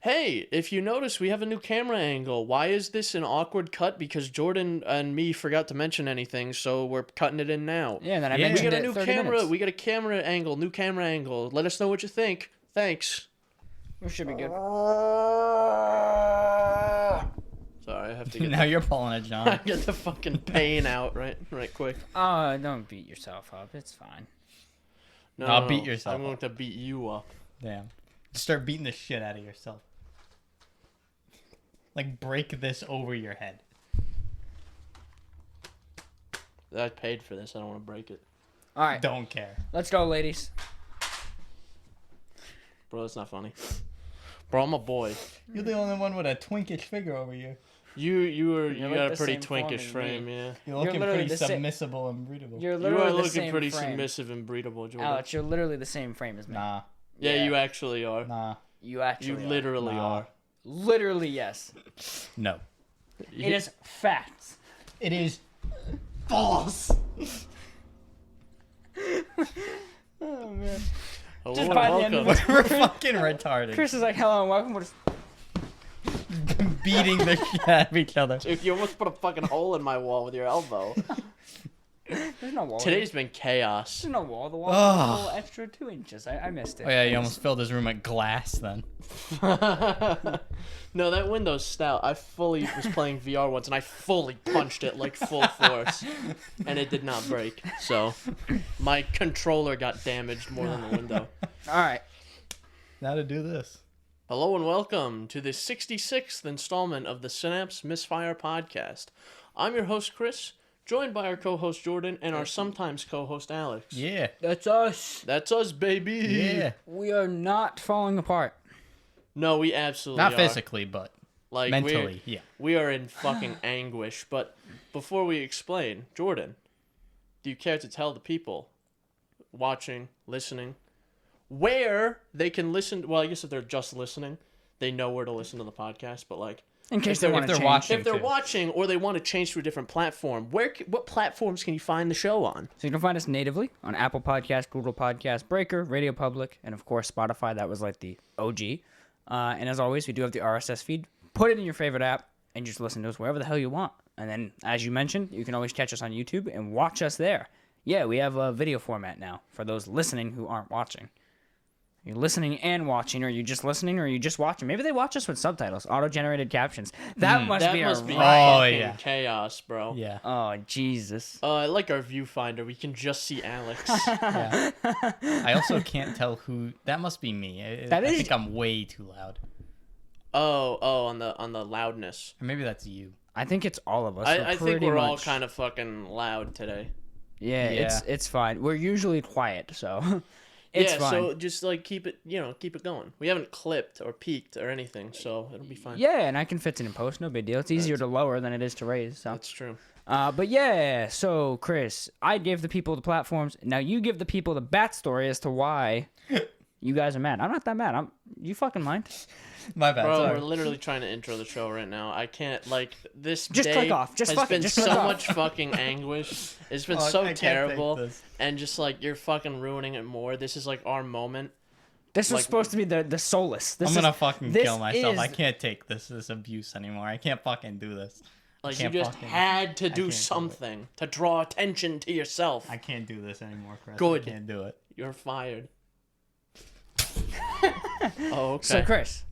Hey, if you notice, we have a new camera angle. Why is this an awkward cut? Because Jordan and me forgot to mention anything, so we're cutting it in now. Yeah, and then I mentioned we got a new 30 camera. minutes. We got a camera angle. New camera angle. Let us know what you think. Thanks. We should be good. Sorry, I have to get Now you're pulling it, John. get the fucking pain out right quick. Don't beat yourself up. It's fine. No, I'll beat yourself I'm going up. to beat you up. Damn. Just start beating the shit out of yourself. Like, break this over your head. I paid for this. I don't want to break it. All right, Don't care. let's go, ladies. Bro, that's not funny. Bro, I'm a boy. You're the only one with a twinkish figure over you. You like got a the pretty same form twinkish as frame, me. yeah. You're looking literally pretty the same- submissible and breedable. You're You literally are the looking same pretty frame. submissive and breedable, Jordan. Alex, you're literally the same frame as me. Nah. Yeah, you actually are. Nah. You actually You are. literally Nah. are. Literally, yes. No. It is facts. It is false. Oh, man. Hello Just and by the end of welcome. We're fucking retarded. Chris is like, hello and welcome. We're just... Beating the shit out of each other. If you almost put a fucking hole in my wall with your elbow. There's no wall. Today's been chaos. There's no wall. The wall is Ugh. a little extra 2 inches. I missed it. Oh, yeah, you almost filled his room with glass then. No, that window's stout. I fully was playing VR once and I fully punched it like full force. And it did not break. So my controller got damaged more than the window. All right. Now to do this. Hello and welcome to the 66th installment of the Synapse Misfire Podcast. I'm your host, Chris, joined by our co-host, Jordan, and our sometimes co-host, Alex. Yeah. That's us. That's us, baby. Yeah. We are not falling apart. No, we absolutely Not are. physically, but Like, mentally, yeah. We are in fucking anguish. But before we explain, Jordan, do you care to tell the people watching, listening, where they can listen? Well, I guess if they're just listening, they know where to listen to the podcast. But like, In case If they they're- want if to they're change. watching- if they're too. watching or they want to change to a different platform, what platforms can you find the show on? So you can find us natively on Apple Podcasts, Google Podcasts, Breaker, Radio Public, and of course Spotify. That was like the OG. And as always, we do have the RSS feed. Put it in your favorite app and just listen to us wherever the hell you want. And then, as you mentioned, you can always catch us on YouTube and watch us there. Yeah, we have a video format now for those listening who aren't watching. You're listening and watching, or you're just listening, or you're just watching. Maybe they watch us with subtitles, auto-generated captions. That must That be must a be riot. fucking yeah. chaos, bro. Yeah. Oh, Jesus. I like our viewfinder. We can just see Alex. Yeah. I also can't tell who. That must be me. I is- think I'm way too loud. on the loudness. Or maybe that's you. I think it's all of us. I think pretty we're all much. kind of fucking loud today. Yeah, Yeah. it's fine. We're usually quiet, so it's fine. So just like keep it going. We haven't clipped or peaked or anything, so it'll be fine. Yeah, and I can fit it in post, no big deal. It's easier to lower than it is to raise. So, That's true. but yeah. So Chris, I gave the people the platforms. Now you give the people the backstory as to why you guys are mad. I'm not that mad. You fucking mind? My bad. Bro, sorry. we're literally trying to intro the show right now. I can't, like, this Just day click off. Just has fucking- been just so click off. much fucking anguish. It's been Oh, I so can't take terrible. this. And just, like, you're fucking ruining it more. This is, like, our moment. This was Like- supposed to be the soulless. This I'm gonna is- fucking this kill myself. is- I can't take this abuse anymore. I can't fucking do this. Like, you can't just fucking- had to I do can't do it. something to draw attention to yourself. I can't do this anymore, Chris. Good. I can't do it. You're fired. Oh, okay. So Chris,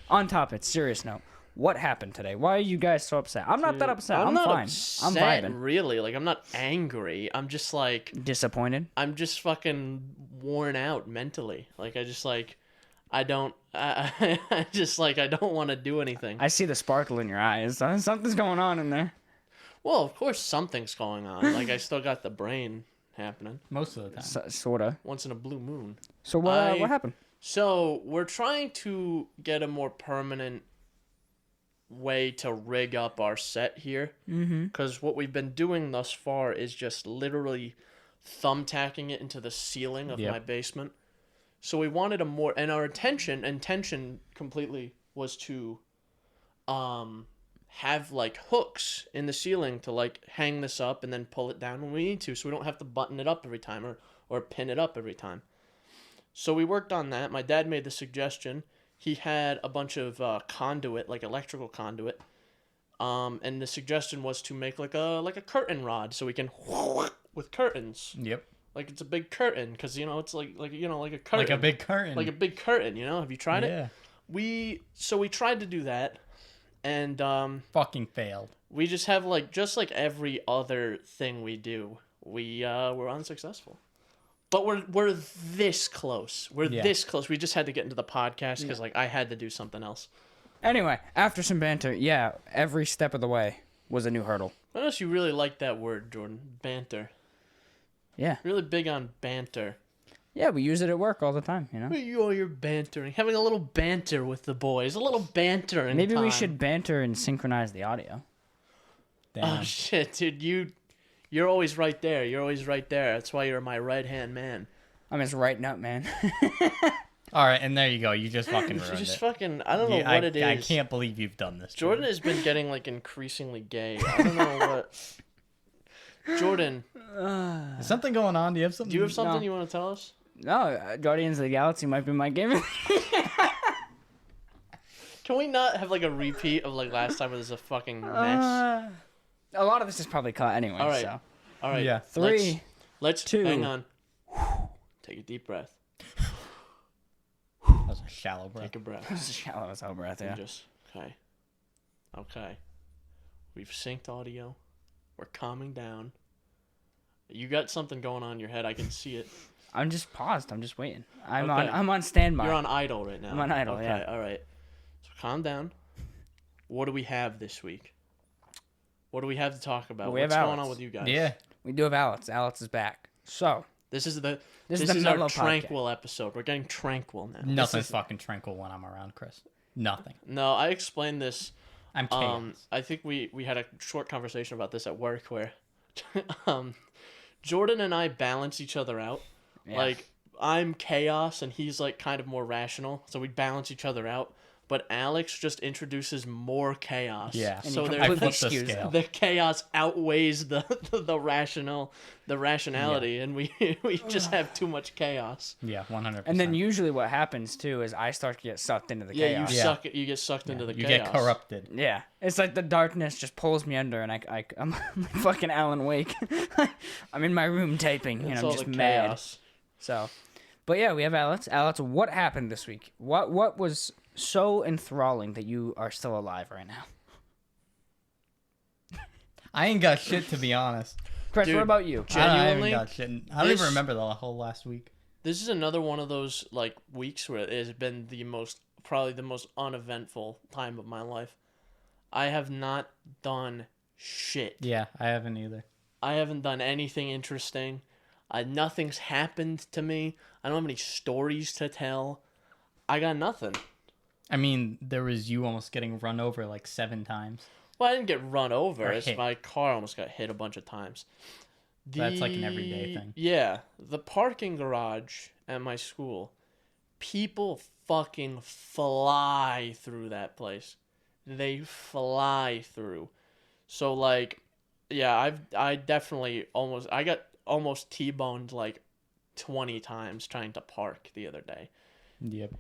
on topic, serious note. What happened today? Why are you guys so upset? I'm not that upset. I'm not fine. upset, I'm vibing. really. Like, I'm not angry. I'm just, like, Disappointed. I'm just fucking worn out mentally. Like, I just, like, I don't want to do anything. I see the sparkle in your eyes. Something's going on in there. Well, of course something's going on. Like, I still got the brain happening Most of the time. Sorta. once in a blue moon. So I- what happened? So, we're trying to get a more permanent way to rig up our set here. Because what we've been doing thus far is just literally thumbtacking it into the ceiling of Yep. my basement. So we wanted a more... And our intention completely was to have, like, hooks in the ceiling to, like, hang this up and then pull it down when we need to. So we don't have to button it up every time or pin it up every time. So we worked on that. My dad made the suggestion. he had a bunch of conduit, like electrical conduit. And the suggestion was to make like a curtain rod, so we can with curtains. Yep. Like it's a big curtain, because it's like a curtain. Like a big curtain. Like a big curtain. Have you tried it? Yeah. We tried to do that, and Fucking failed. we just have just like every other thing we do, we're unsuccessful. But we're this close. We're this close. We just had to get into the podcast because I had to do something else. Anyway, after some banter, yeah, every step of the way was a new hurdle. I notice you really like that word, Jordan. Banter. Yeah. Really big on banter. Yeah, we use it at work all the time, You're bantering. Having a little banter with the boys. A little banter in Maybe time. we should banter and synchronize the audio. Damn. Oh, shit, dude. You're always right there. You're always right there. That's why you're my right-hand man. I'm just writing up, man. All right, and there you go. You just fucking ruined Just it. fucking... I don't know what it is. I can't believe you've done this. Jordan has been getting, increasingly gay. I don't know what... Jordan, Is something going on? Do you have something? do you have something No. you want to tell us? No, Guardians of the Galaxy might be my game. Can we not have, a repeat of, last time it was a fucking mess? A lot of this is probably cut anyway, All right. so. All right. Yeah. Let's 2. hang on. Take a deep breath. That was a shallow breath. Take a breath. This is shallow as hell breath, yeah. Okay. Okay. We've synced audio. We're calming down. You got something going on in your head. I can see it. I'm just paused. I'm just waiting. I'm Okay. on standby. You're on idle right now. I'm on idle, okay, yeah. All right. So calm down. What do we have this week? What do we have to talk about? Well, we have What's going Alex. on with you guys? Yeah. We do have Alex. Alex is back. So, This is the This this is the is our mellow tranquil episode. We're getting tranquil now. Nothing's fucking tranquil when I'm around, Chris. Nothing. No, I explained this. I'm chaos. I think we had a short conversation about this at work where Jordan and I balance each other out. yeah. I'm chaos and he's kind of more rational, so we balance each other out. But Alex just introduces more chaos. Yeah. And So you there, I completely flipped the skews scale. the chaos outweighs the rationality, and we just have too much chaos. Yeah, 100%. And then usually what happens too is I start to get sucked into the Yeah, chaos. you get sucked into the you chaos. get corrupted. Yeah, it's like the darkness just pulls me under, and I'm like fucking Alan Wake. I'm in my room typing, and It's I'm all just the mad. chaos. So, but yeah, we have Alex. Alex, what happened this week? What was so enthralling that you are still alive right now? I ain't got shit, to be honest. Chris, Dude, what about you? I haven't Genuinely, got shit. I don't this- even remember the whole last week. this is another one of those weeks where it has been probably the most uneventful time of my life. I have not done shit. Yeah, I haven't either. I haven't done anything interesting. Nothing's happened to me. I don't have any stories to tell. I got nothing. I mean, there was you almost getting run over 7 times. Well, I didn't get run over. Or It's hit. my car almost got hit a bunch of times. That's like an everyday thing. Yeah. The parking garage at my school, people fucking fly through that place. They fly through. So, yeah, I definitely I got almost T-boned 20 times trying to park the other day. Yep.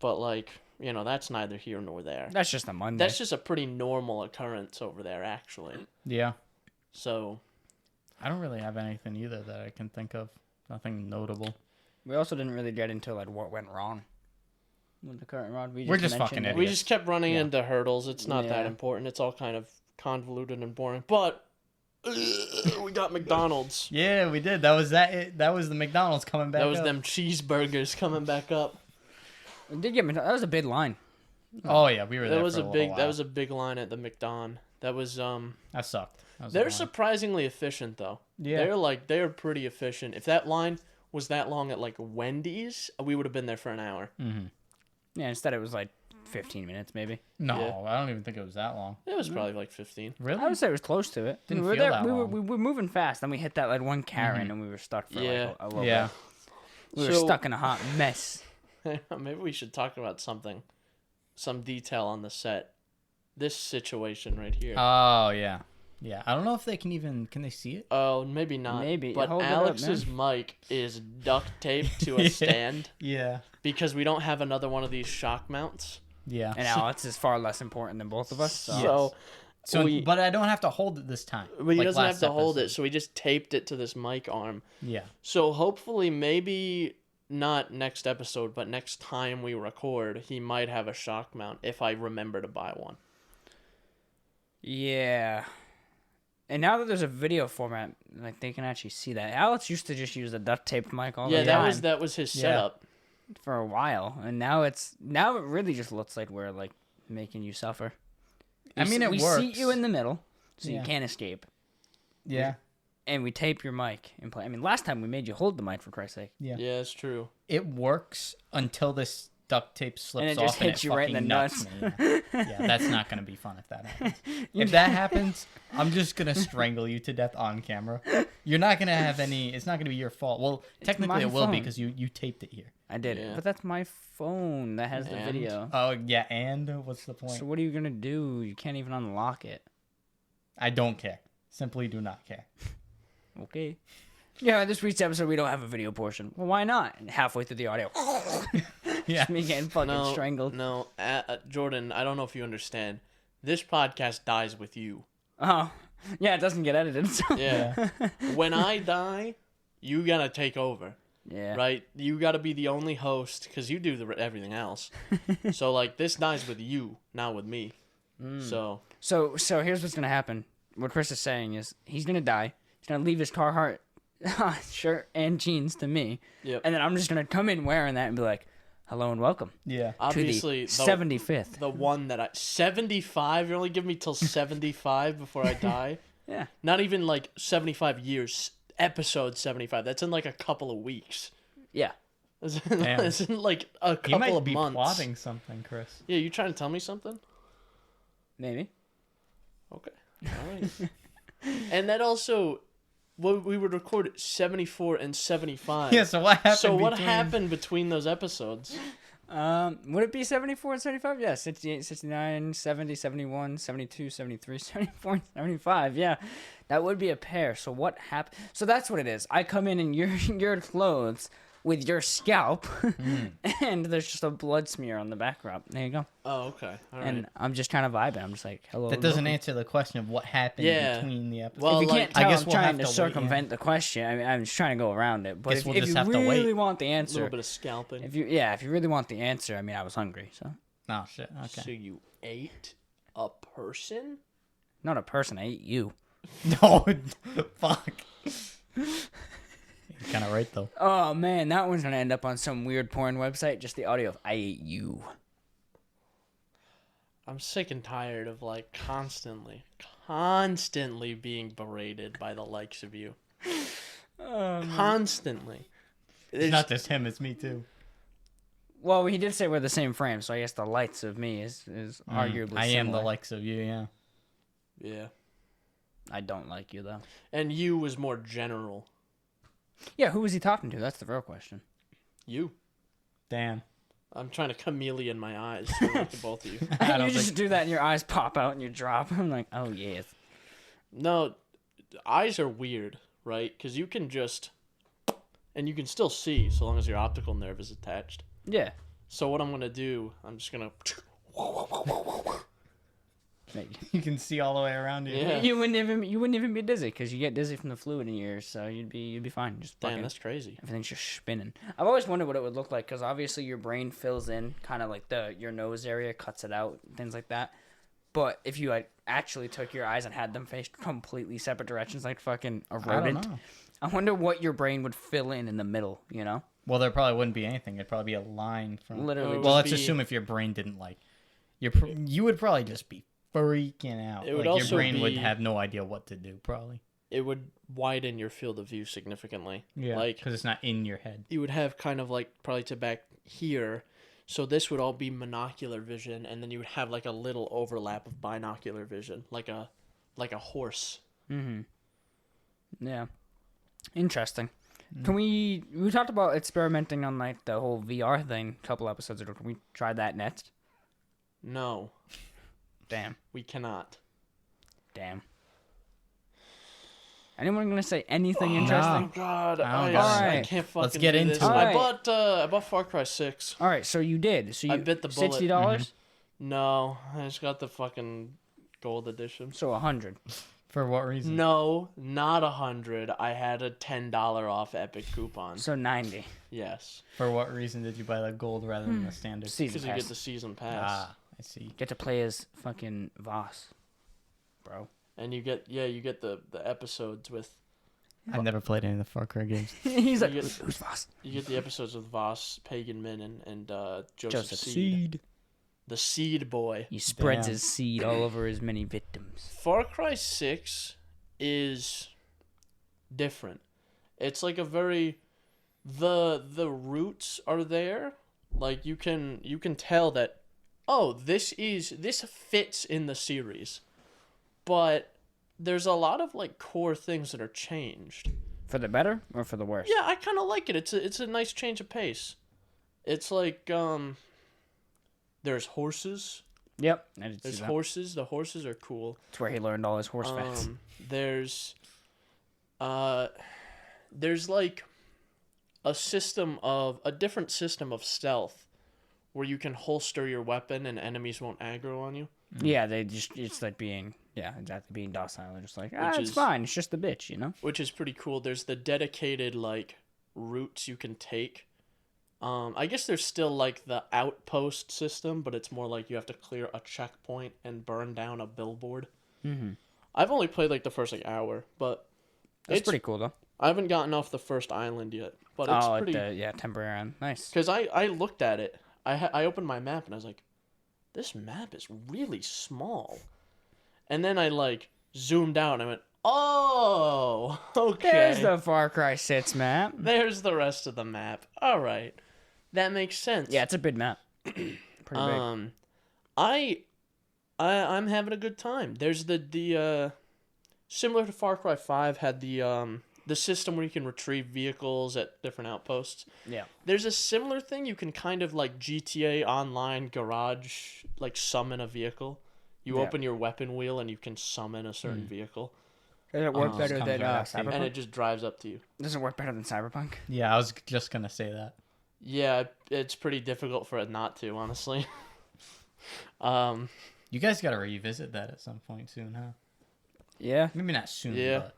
But, that's neither here nor there. That's just a Monday. That's just a pretty normal occurrence over there, actually. Yeah. So, I don't really have anything either that I can think of. Nothing notable. We also didn't really get into what went wrong with the current rod. We're just mentioned fucking it. we idiots. just kept running Yeah. into hurdles. It's not that Yeah. important. It's all kind of convoluted and boring. But we got McDonald's. Yeah, we did. That was that was the McDonald's coming back That was up. them cheeseburgers coming back up. We did get that was a big line. Oh yeah, we were there That was for a a big. while. That was a big line at the McDon. That was That sucked. That was They're annoying. surprisingly efficient though. Yeah. They're pretty efficient. If that line was that long at Wendy's, we would have been there for an hour. Mm-hmm. Yeah, instead it was 15 minutes maybe. No, Yeah. I don't even think it was that long. It was probably 15. Really? I would say it was close to it. Didn't we were feel there. that long. We were moving fast, and we hit that one Karen, and we were stuck for Yeah. a little Yeah. bit. We were So- stuck in a hot mess. Maybe we should talk about some detail on the set. This situation right here. Oh yeah. Yeah, I don't know if they can they see it? Oh, maybe not. Maybe. But Hold it up, Alex's mic is duct taped to a stand Yeah. because we don't have another one of these shock mounts. Yeah. And Alex is far less important than both of us. So, But I don't have to hold it this time. but he like doesn't have last to hold it, episode. so we just taped it to this mic arm. Yeah. So hopefully, maybe not next episode, but next time we record, he might have a shock mount if I remember to buy one. Yeah. And now that there's a video format, like they can actually see that. Alex used to just use a duct taped mic all the Yeah, time that was his Yeah. setup. for a while, and now it really just looks like we're like making you suffer. I mean, it we works. seat you in the middle, so Yeah. you can't escape, Yeah. and we tape your mic and play. I mean, last time we made you hold the mic for Christ's sake. Yeah. Yeah, it's true. It works until this duct tape slips And it off just hits you right in the fucking nuts nuts. me. Yeah, that's not going to be fun if that happens. If that happens, I'm just going to strangle you to death on camera. You're not going to have any... It's not going to be your fault. Well, technically my it will be phone. because you taped it here. I did Yeah. it, but that's my phone that has the And? video. Oh, yeah, and what's the point? So what are you gonna do? You can't even unlock it. I don't care. Simply do not care. Okay. Yeah, this week's episode we don't have a video portion. Well, why not? And halfway through the audio, Yeah. me getting fucking strangled. No, Jordan, I don't know if you understand. This podcast dies with you. Oh, yeah, it doesn't get edited. So. Yeah. When I die, you gotta take over. Yeah. Right? You gotta be the only host because you do everything else. So like this dies with you, not with me. So So here's what's gonna happen. What Chris is saying is he's gonna die. He's gonna leave his Carhartt shirt and jeans to me. Yep. And then I'm just gonna come in wearing that and be like, "Hello and welcome Yeah. obviously to the 75th." the one that 75. You're only giving me till 75 before I die. Yeah. Not even like 75 years. Episode 75. That's in like a couple of weeks. Yeah. It's in like a You couple might of be months. plotting something, Chris. Yeah, you trying to tell me something? Maybe. Okay. All right. And that also, we would record 74 and 75. Yeah, so what happened So what between- happened between those episodes? Would it be 74 and 75? Yeah, 68, 69, 70, 71, 72, 73, 74, 75. Yeah, that would be a pair. So what happened? So that's what it is. I come in your clothes with your scalp, and there's just a blood smear on the background. There you go. Oh, okay. All right. And I'm just kind of vibing. I'm just like, hello. That doesn't answer the question of what happened Yeah. between the episodes. Well, If you like, can't tell, I guess I'm we'll trying have to to wait, circumvent the question. I mean, I'm just trying to go around it. But Guess if, we'll if just you have to really wait. want the a answer, little bit of scalping. if you really want the answer, I mean, I was hungry, so Oh, shit. Okay. So you ate a person? not a person. I ate you. No, fuck. You're kind of right, though. Oh man, that one's gonna end up on some weird porn website. Just the audio of "I ate you." I'm sick and tired of like constantly being berated by the likes of you. Constantly. It's not just him, it's me, too. Well, he did say we're the same frame, so I guess the lights of me is arguably. I am the similar. likes of you, yeah. Yeah. I don't like you though. And you was more general. Yeah, who was he talking to? That's the real question. You. Damn. I'm trying to chameleon my eyes to like the both of you. I you don't just think... do that, and your eyes pop out, and you drop. I'm like, oh yes. No, eyes are weird, right? Because you can just, and you can still see so long as your optical nerve is attached. Yeah. So what I'm gonna do, I'm just gonna. You can see all the way around you. Yeah. You wouldn't even be dizzy because you get dizzy from the fluid in your ears, so you'd be fine. Just Damn, fucking, that's crazy. everything's just spinning. I've always wondered what it would look like because obviously your brain fills in kind of like your nose area, cuts it out, things like that. But if you like actually took your eyes and had them face completely separate directions, like fucking a I don't rodent, know. I wonder what your brain would fill in the middle. You know, Well, there probably wouldn't be anything. It'd probably be a line from... literally. Well, Well, would let's be- assume if your brain didn't like... You would probably just be freaking out. It would like, also your brain would be- have no idea what to do, probably. It would widen your field of view significantly. Yeah, Like because it's not in your head. you would have kind of like probably to back here. So this would all be monocular vision, and then you would have like a little overlap of binocular vision, like a horse. Yeah. Interesting. Can we talked about experimenting on like the whole VR thing a couple episodes ago. Can we try that next? No, Damn. we cannot. Damn. Anyone gonna say anything No. interesting? Oh God, I don't I know. can't fucking Let's get do into this. it. I Alright. bought Far Cry 6. All right, so you did. So you I bit the bullet. $60. No, I just got the fucking gold edition. So 100. For what reason? No, not 100. I had a $10 off Epic coupon. So 90. Yes, For what reason did you buy the gold rather than the standard? Season because you pass. get the season pass, Ah, I see. Get to play as fucking Voss, bro. and you get the episodes with I've never played any of the Far Cry games. He's like, You get- who's Voss? you get the episodes with Voss, Pagan Min, and Joseph, Joseph Seed, Seed. the Seed Boy. He spreads Damn. his seed all over his many victims. Far Cry 6 is different. It's like a very the roots are there. Like you can tell that this fits in the series. But there's a lot of like core things that are changed. For the better or for the worse? Yeah, I kind of like it. It's a nice change of pace. It's like there's horses. Yep. I did see There's that. horses. The horses are cool. That's where he learned all his horse facts. There's like a different system of stealth where you can holster your weapon and enemies won't aggro on you. Yeah, it's like being docile. They're just like, Which it's is- fine. It's just the bitch, you know? Which is pretty cool. There's the dedicated like routes you can take. I guess there's still like the outpost system, but it's more like you have to clear a checkpoint and burn down a billboard. Mm-hmm. I've only played like the first like hour, but That's it's pretty cool, though. I haven't gotten off the first island yet, but it's pretty. Temporary island. Nice. Because I looked at it, I opened my map and I was like, this map is really small, and then I like zoomed out and I went, oh, okay. There's the Far Cry 6 map. There's the rest of the map. All right, that makes sense. Yeah, it's a big map. Pretty big. I'm having a good time. There's the similar to Far Cry 5 had the system where you can retrieve vehicles at different outposts. Yeah. There's a similar thing you can kind of like GTA Online Garage like summon a vehicle. You Yeah. open your weapon wheel and you can summon a certain vehicle, Does it work better comes than right after you. Cyberpunk? and it just drives up to you. Does it work better than Cyberpunk? Yeah, I was just gonna say that. Yeah, it's pretty difficult for it not to, honestly. You guys gotta revisit that at some point soon, huh? Yeah. Maybe not soon, Yeah. but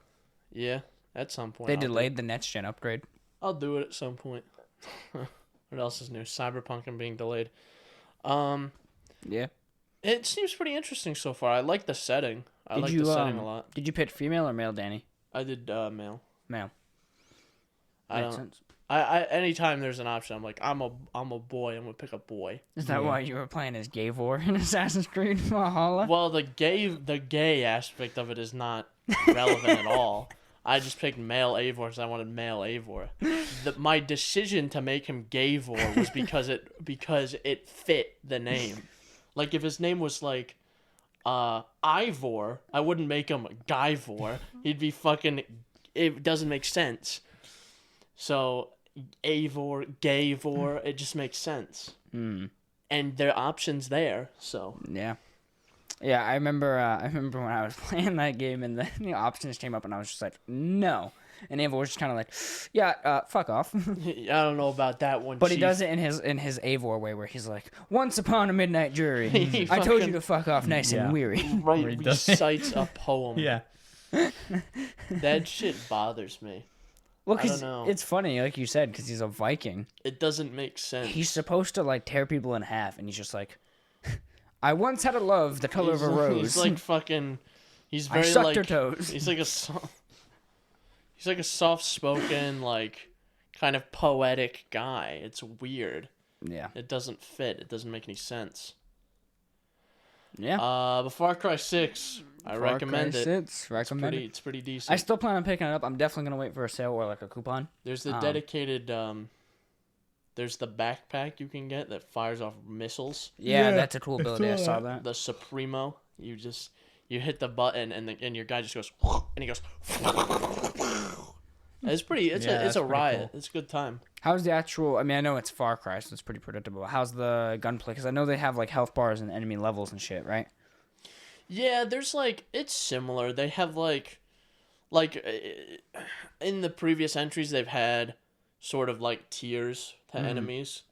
Yeah, at some point. They I'll do delayed the next gen upgrade. I'll do it at some point. What else is new? Cyberpunk and being delayed. Um, Yeah. it seems pretty interesting so far. I like the setting. I like the setting a lot. Did you pick female or male, Danny? I did male. Male. I Makes don't. sense. I anytime there's an option, I'm like, I'm a boy. I'm gonna pick a boy. Is that Yeah. why you were playing as Gavor in Assassin's Creed Valhalla? Well, the gay aspect of it is not relevant at all. I just picked male Eivor because I wanted male Eivor. My decision to make him Gavor was because it fit the name. Like if his name was like Ivor, I wouldn't make him Guyvor. He'd be fucking. It doesn't make sense. So Eivor, Gayvor, it just makes sense. Mm. And there are options there. So Yeah. Yeah, I remember when I was playing that game and the options came up and I was just like, no. And Eivor was just kind of like, yeah, fuck off. I don't know about that one. But he Chief. does it in his Eivor way where he's like, once upon a midnight jury, He I told you fucking- to fuck off nice Yeah. and weary. Right, Where he does it. recites a poem. yeah. That shit bothers me. Well, I because don't know. it's funny, like you said, because he's a Viking. It doesn't make sense. He's supposed to, like, tear people in half, and he's just like, I once had a love the color of a rose. He's like fucking. He's I very sucked like. her toes. He's like a soft-spoken, like, kind of poetic guy. It's weird. Yeah. It doesn't fit. It doesn't make any sense. Yeah. But Far Cry 6, I recommend it. Recommend it. It's pretty decent. I still plan on picking it up. I'm definitely going to wait for a sale or, like, a coupon. There's the dedicated. There's the backpack you can get that fires off missiles. Yeah, Yeah, that's a cool I ability. I saw saw that. that. The Supremo. You hit the button and your guy just goes and he goes. It's pretty. It's Yeah, a that's pretty riot. cool. It's a good time. How's the actual... I mean, I know it's Far Cry, so it's pretty predictable. How's the gunplay? Because I know they have, like, health bars and enemy levels and shit, right? Yeah, there's like it's similar. They have like like in the previous entries they've had sort of like tiers to enemies,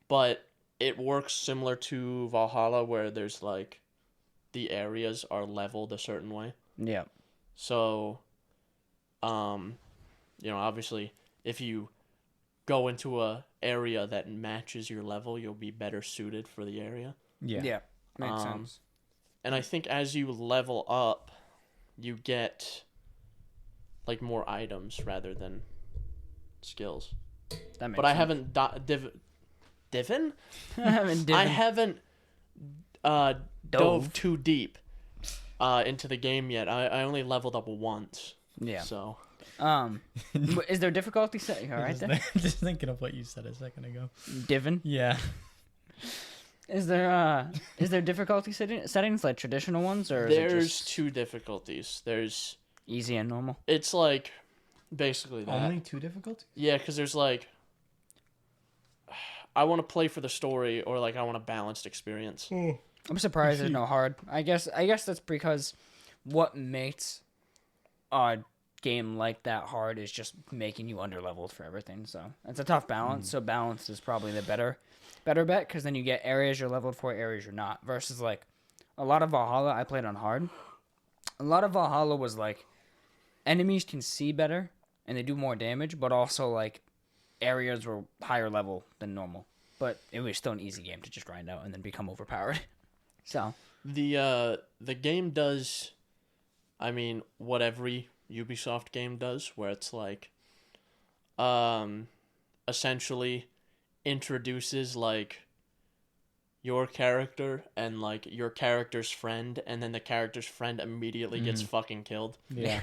but it works similar to Valhalla where there's like the areas are leveled a certain way. Yeah. So, obviously, if you go into a area that matches your level, you'll be better suited for the area. Yeah. Makes sense. And I think as you level up, you get like more items rather than skills. That makes But I haven't divin? I I haven't dove too deep into the game yet. I only leveled up once. Yeah. So. Is there difficulty setting? All right there. Just thinking of what you said a second ago. Divin. Yeah. Is there difficulty settings like traditional ones, or is it There's just two difficulties. There's easy and normal? it's like basically that. Only 2 difficulties? Yeah, because there's like I want to play for the story or like I want a balanced experience. I'm surprised there's no hard. I guess that's because what makes a game like that hard is just making you underleveled for everything. So it's a tough balance. So balance is probably the better bet, because then you get areas you're leveled for, areas you're not. Versus like a lot of Valhalla, I played on hard. A lot of Valhalla was like enemies can see better and they do more damage, but also like areas were higher level than normal. But it was still an easy game to just grind out and then become overpowered. So The game does, I mean, what every Ubisoft game does, where it's like, essentially introduces like your character and like your character's friend, and then the character's friend immediately gets fucking killed. Yeah.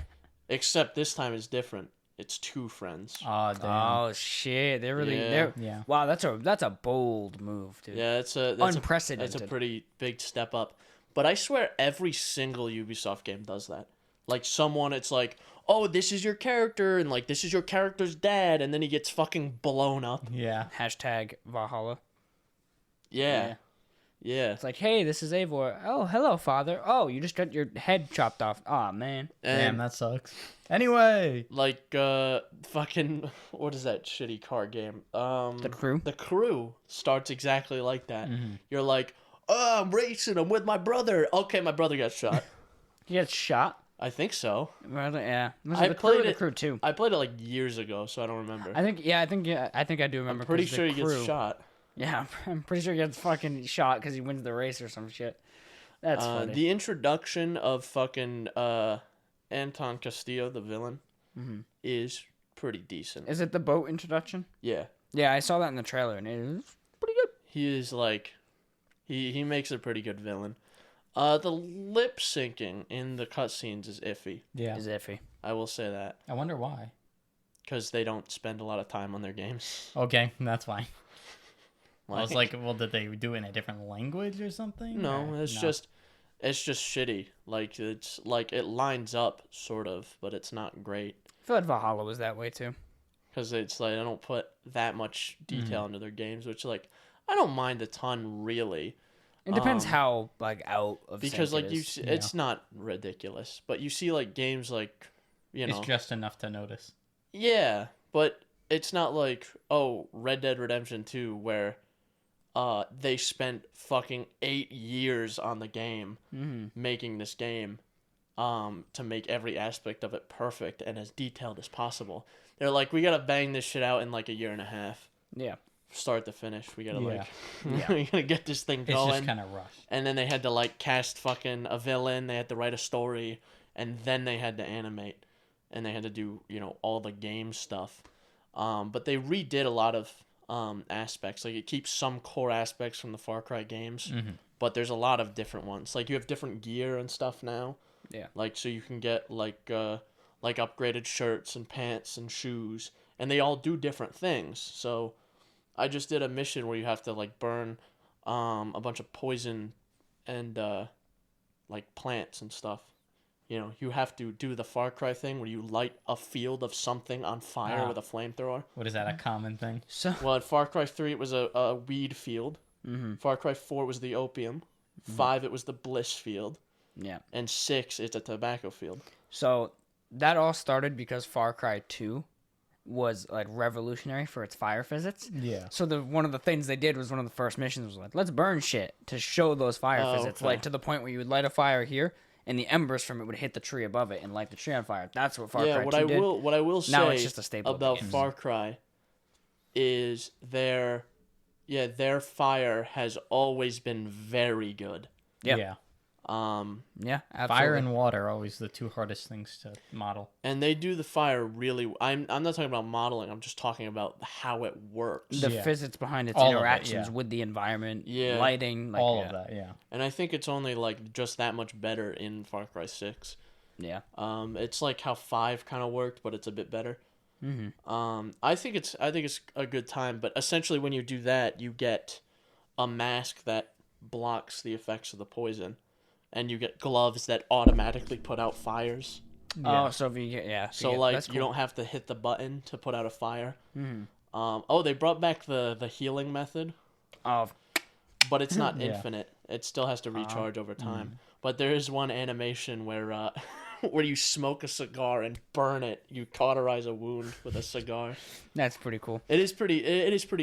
Except this time is different. It's 2 friends. Oh, damn. oh shit, they're really Yeah. Yeah. Wow, that's a bold move, dude. Yeah, that's Unprecedented. a pretty big step up. But I swear every single Ubisoft game does that. Like someone, it's like, oh, this is your character, and like this is your character's dad, and then he gets fucking blown up. Yeah. Hashtag Valhalla. Yeah. Yeah. It's like, hey, this is Eivor. Oh, hello, father. Oh, you just got your head chopped off. Aw, man. Damn, And that sucks. Anyway. like fucking what is that shitty car game? The Crew? The Crew starts exactly like that. You're like, oh, I'm racing, I'm with my brother. Okay, my brother got shot. He gets shot. I think so. Well, yeah. Was I it the Crew or played the it- Crew too? I played it like years ago, so I don't remember. I think I do remember. I'm pretty 'cause sure the he Crew, gets shot. Yeah, I'm pretty sure he gets fucking shot because he wins the race or some shit. That's funny. The introduction of fucking Anton Castillo, the villain, is pretty decent. Is it the boat introduction? Yeah. Yeah, I saw that in the trailer and it was pretty good. He is like, he makes a pretty good villain. The lip syncing in the cutscenes is iffy. Yeah. Is iffy. I will say that. I wonder why. Because they don't spend a lot of time on their games. Okay, that's fine. I was Like, like, well, did they do it in a different language or something? no, Or- it's just shitty. Like, it's like, it lines up, sort of, but it's not great. I feel like Valhalla was that way too. Because it's like, I don't put that much detail into their games, which, like, I don't mind a ton, really. It depends how like out of Because, sync like, it you is. see, it's not ridiculous. But you see, like, games like, you know. It's just enough to notice. Yeah, but it's not like, oh, Red Dead Redemption 2, where they spent fucking 8 years on the game, making this game, to make every aspect of it perfect and as detailed as possible. They're like, we gotta bang this shit out in like a year and a half. Yeah. Start to finish. We gotta Yeah. we gotta get this thing It's going. just kind of rushed. And then they had to like cast fucking a villain, they had to write a story, and then they had to animate. And they had to do, all the game stuff. But they redid a lot of aspects. Like, it keeps some core aspects from the Far Cry games, but there's a lot of different ones. Like, you have different gear and stuff now. Yeah. Like, so you can get, like upgraded shirts and pants and shoes, and they all do different things. So, I just did a mission where you have to, like, burn a bunch of poison and, like, plants and stuff. You have to do the Far Cry thing where you light a field of something on fire with a flamethrower. What is that, a common thing? So Well, in Far Cry 3, it was a weed field. Far Cry 4 was the opium. 5, it was the bliss field. yeah. And 6, it's a tobacco field. So that all started because Far Cry 2 was like revolutionary for its fire physics. Yeah. So one of the things they did was one of the first missions was like, let's burn shit to show those fire physics, okay. like to the point where you would light a fire here and the embers from it would hit the tree above it and light the tree on fire. That's what Far Cry 2 did. What I will say Now it's just a staple of the about games. Far Cry is their fire has always been very good. Yeah. Yeah. Yeah, absolutely. Fire and water are always the two hardest things to model. And they do the fire really. I'm not talking about modeling. I'm just talking about how it works. the Yeah. physics behind its All of it, interactions yeah. with the environment, Yeah. lighting, like, All yeah. of that, yeah. And I think it's only like just that much better in Far Cry 6. Yeah. It's like how 5 kind of worked, but it's a bit better. Mm-hmm. I think it's a good time, but essentially when you do that, you get a mask that blocks the effects of the poison, and you get gloves that automatically put out fires. Yeah. Oh, so if you get, yeah. So like you don't have to hit the button to put out a fire. They brought back the healing method, Oh, but it's not Yeah. infinite. It still has to recharge over time. But there is one animation where where you smoke a cigar and burn it. You cauterize a wound with a cigar. that's pretty cool. It is pretty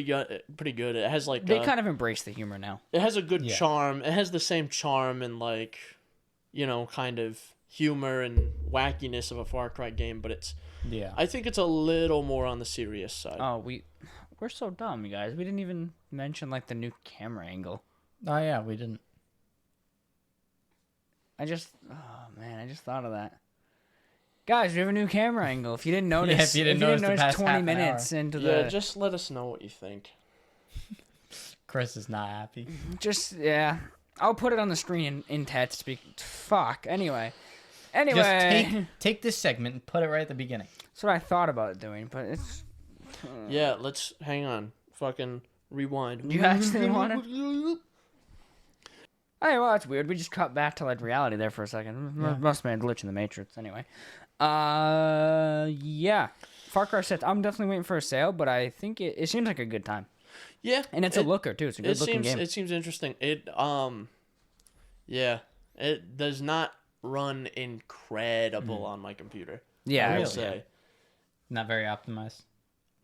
good. Pretty good. It has like They kind of embrace the humor now. it has a good Yeah. charm. It has the same charm and like, kind of humor and wackiness of a Far Cry game, but Yeah. I think it's a little more on the serious side. Oh, we're so dumb, you guys. We didn't even mention like the new camera angle. Oh, yeah, we didn't. I just thought of that. Guys, we have a new camera angle. If you didn't notice, if you didn't notice the past 20 half an minutes into Yeah, the just let us know what you think. Chris is not happy. yeah, I'll put it on the screen in text. Fuck. Anyway, Just take this segment and put it right at the beginning. that's what I thought about doing, but it's. Yeah, let's hang on. Fucking rewind. You actually want to? Hey, well, that's weird. We just cut back to like reality there for a second. Yeah. Must have been a glitch in the Matrix. Anyway, yeah. Far Cry 6. I'm definitely waiting for a sale, but I think it seems like a good time, Yeah, and it's a looker too. It's a good looking game. It seems interesting. It does not run incredible on my computer. Yeah, I will Really? say. Not very optimized.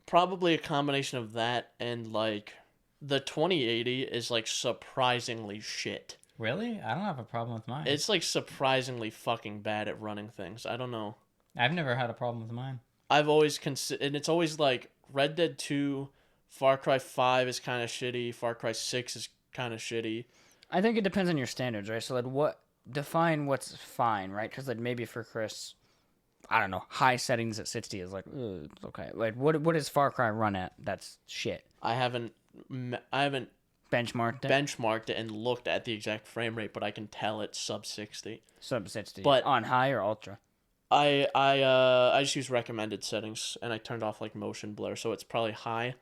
Probably a combination of that and like the 2080 is like surprisingly shit. Really? I don't have a problem with mine. It's like surprisingly fucking bad at running things. I don't know. I've never had a problem with mine. I've always and it's always like Red Dead 2, Far Cry 5 is kind of shitty, Far Cry 6 is kind of shitty. I think it depends on your standards, right? So, like, define what's fine, right? Because, like, maybe for Chris, I don't know, high settings at 60 is like, it's okay. Like, what does Far Cry run at? That's shit. I haven't Benchmarked it? benchmarked it and looked at the exact frame rate, but I can tell it's sub 60. Sub 60. But- on high or ultra? I just use recommended settings and I turned off like motion blur, so it's probably high.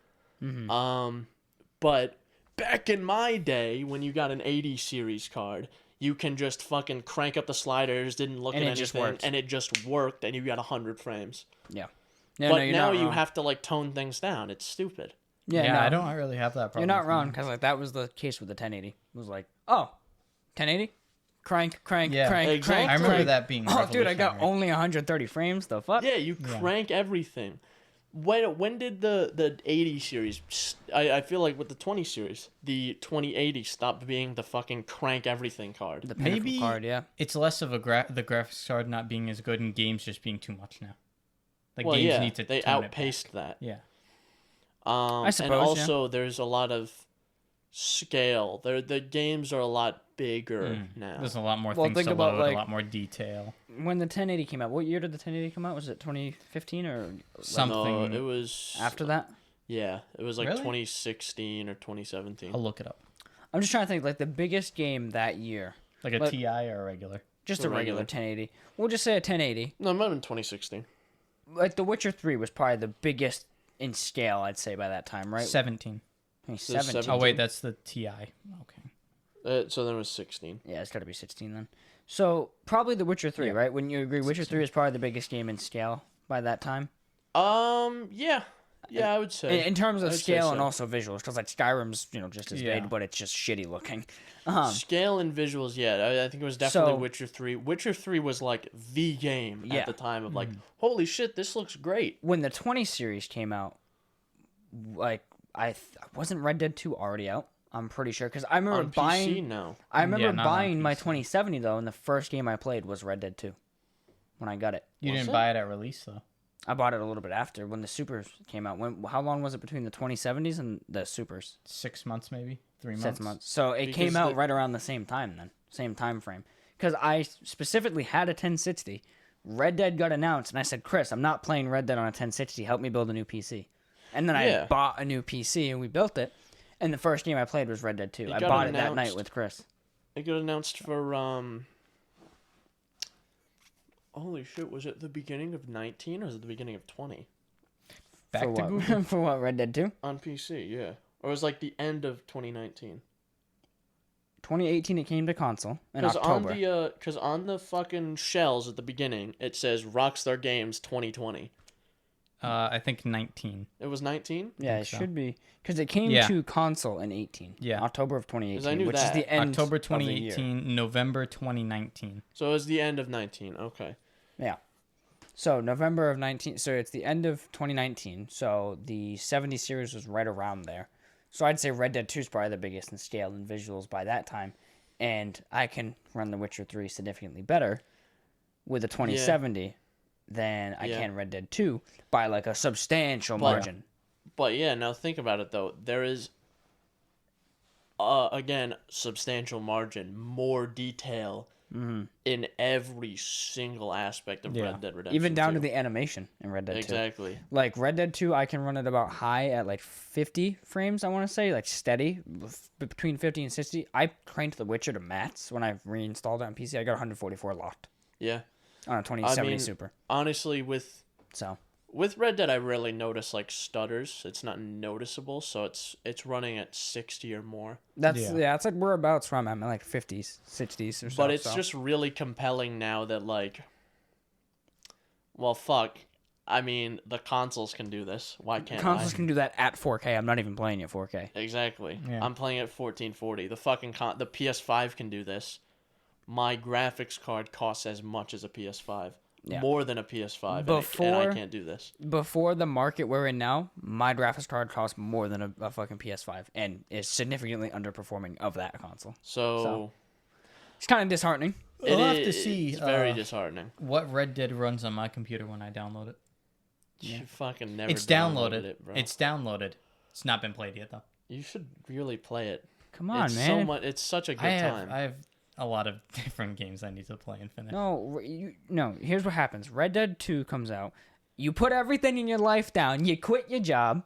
But back in my day when you got an 80 series card, you can just fucking crank up the sliders, didn't look And at it just anything, worked. and it just worked, and you got 100 frames. Yeah. But you're now not you wrong. have to like tone things down. It's stupid. Yeah, no, I don't really have that problem. You're not with wrong, mine. because, like, that was the case with the 1080. It was like, oh, 1080? Crank, Yeah. crank, Exactly. crank. I remember crank. that being Oh, dude, I got revolutionary. only 130 frames. The fuck? Yeah, you crank everything. When did the 80 series? I feel like with the 20 series, the 2080 stopped being the fucking crank everything card. The pinnacle Maybe card, yeah. it's less of the graphics card not being as good and games just being too much now. Like Well, games yeah, need to they tone it outpaced back. that. Yeah. I suppose, and also there's a lot of scale. The games are a lot bigger now. There's a lot more Well, things think to about, load, like- a lot more detail. When the 1080 came out, what year did the 1080 come out? Was it 2015 or Something. No, it was after that? Yeah, it was like Really? 2016 or 2017. I'll look it up. I'm just trying to think, like, the biggest game that year. Like a But- TI or a regular. Just A a regular regular. 1080. We'll just say a 1080. No, it might have been 2016. Like, The Witcher 3 was probably the biggest in scale, I'd say, by that time, right? 17. Hey, So 17. 17. Oh wait, that's the TI. Okay. So then it was 16. Yeah, it's got to be 16 then. So, probably The Witcher 3, Yeah. right? Wouldn't you agree? Witcher 3 is probably the biggest game in scale by that time. Yeah. Yeah, I would say. In terms of I would say scale and so. also visuals, because like Skyrim's just as Yeah. big, but it's just shitty looking. Scale and visuals, yeah. I think it was definitely So- Witcher 3. Witcher 3 was like the game Yeah. at the time of like, holy shit, this looks great. When the 20 series came out, like wasn't Red Dead 2 already out? I'm pretty sure because I remember On buying. PC, no. I remember Yeah, not on buying my PC. 2070 though, and the first game I played was Red Dead 2. When I got it, You Was didn't it? buy it at release though. I bought it a little bit after when the Supers came out. How long was it between the 2070s and the Supers? 6 months maybe, 3 months. 6 months. So it Because came out the- right around the same time then, same time frame. Because I specifically had a 1060. Red Dead got announced, and I said, Chris, I'm not playing Red Dead on a 1060. Help me build a new PC. And then Yeah. I bought a new PC, and we built it. And the first game I played was Red Dead 2. It I got bought it that night announced. with Chris. It got announced for holy shit, was it the beginning of 19 or was it the beginning of 20? Back For to what? Google. For what, Red Dead 2? On PC, yeah. Or it was like the end of 2019. 2018 it came to console in Because October. on the fucking shells at the beginning, it says Rockstar Games 2020. I think 19. It was 19? Yeah, it so. should be. Because it came Yeah. to console in 18. Yeah. October of 2018, I knew which is that. the end October of the year. 2018, November 2019. So it was the end of 19. Okay. Yeah. So November of 19. So it's the end of 2019. So the 70 series was right around there. So I'd say Red Dead 2 is probably the biggest in scale and visuals by that time. And I can run The Witcher 3 significantly better with a 2070 than I Yeah. can Red Dead 2 by like a substantial margin. But yeah, now think about it though. There is, again, substantial margin, more detail in every single aspect of Yeah. Red Dead Redemption. Even down to 2. the animation in Red Dead 2. Exactly. Like Red Dead 2, I can run it about high at like 50 frames, I want to say, like steady, between 50 and 60. I cranked The Witcher to max when I reinstalled it on PC. I got 144 locked Yeah. on a 2070 mean, Super. Honestly, with So Red Dead, I rarely notice like stutters. It's not noticeable, so it's running at 60 or more. that's Yeah. yeah, it's like whereabouts from. I'm at like 50s, 60s or so. But it's so. just really compelling now that like, well, fuck. I mean, the consoles can do this. Why can't consoles I? can do that at 4K. I'm not even playing at 4K. Exactly. Yeah. I'm playing at 1440. The fucking the PS5 can do this. My graphics card costs as much as a PS5. Yeah. More than a PS5. and Before- I can't do this. Before the market we're in now, my graphics card costs more than a fucking PS5 and is significantly underperforming of that console. So It's kind of disheartening. We'll have to is- see, It's very disheartening. What Red Dead runs on my computer when I download it? You fucking never It's downloaded. it, bro. It's downloaded. It's not been played yet though. You should really play it. Come on, it's man. so much. It's such a good time. I have a lot of different games I need to play and finish. No, here's what happens. Red Dead 2 comes out. You put everything in your life down. You quit your job.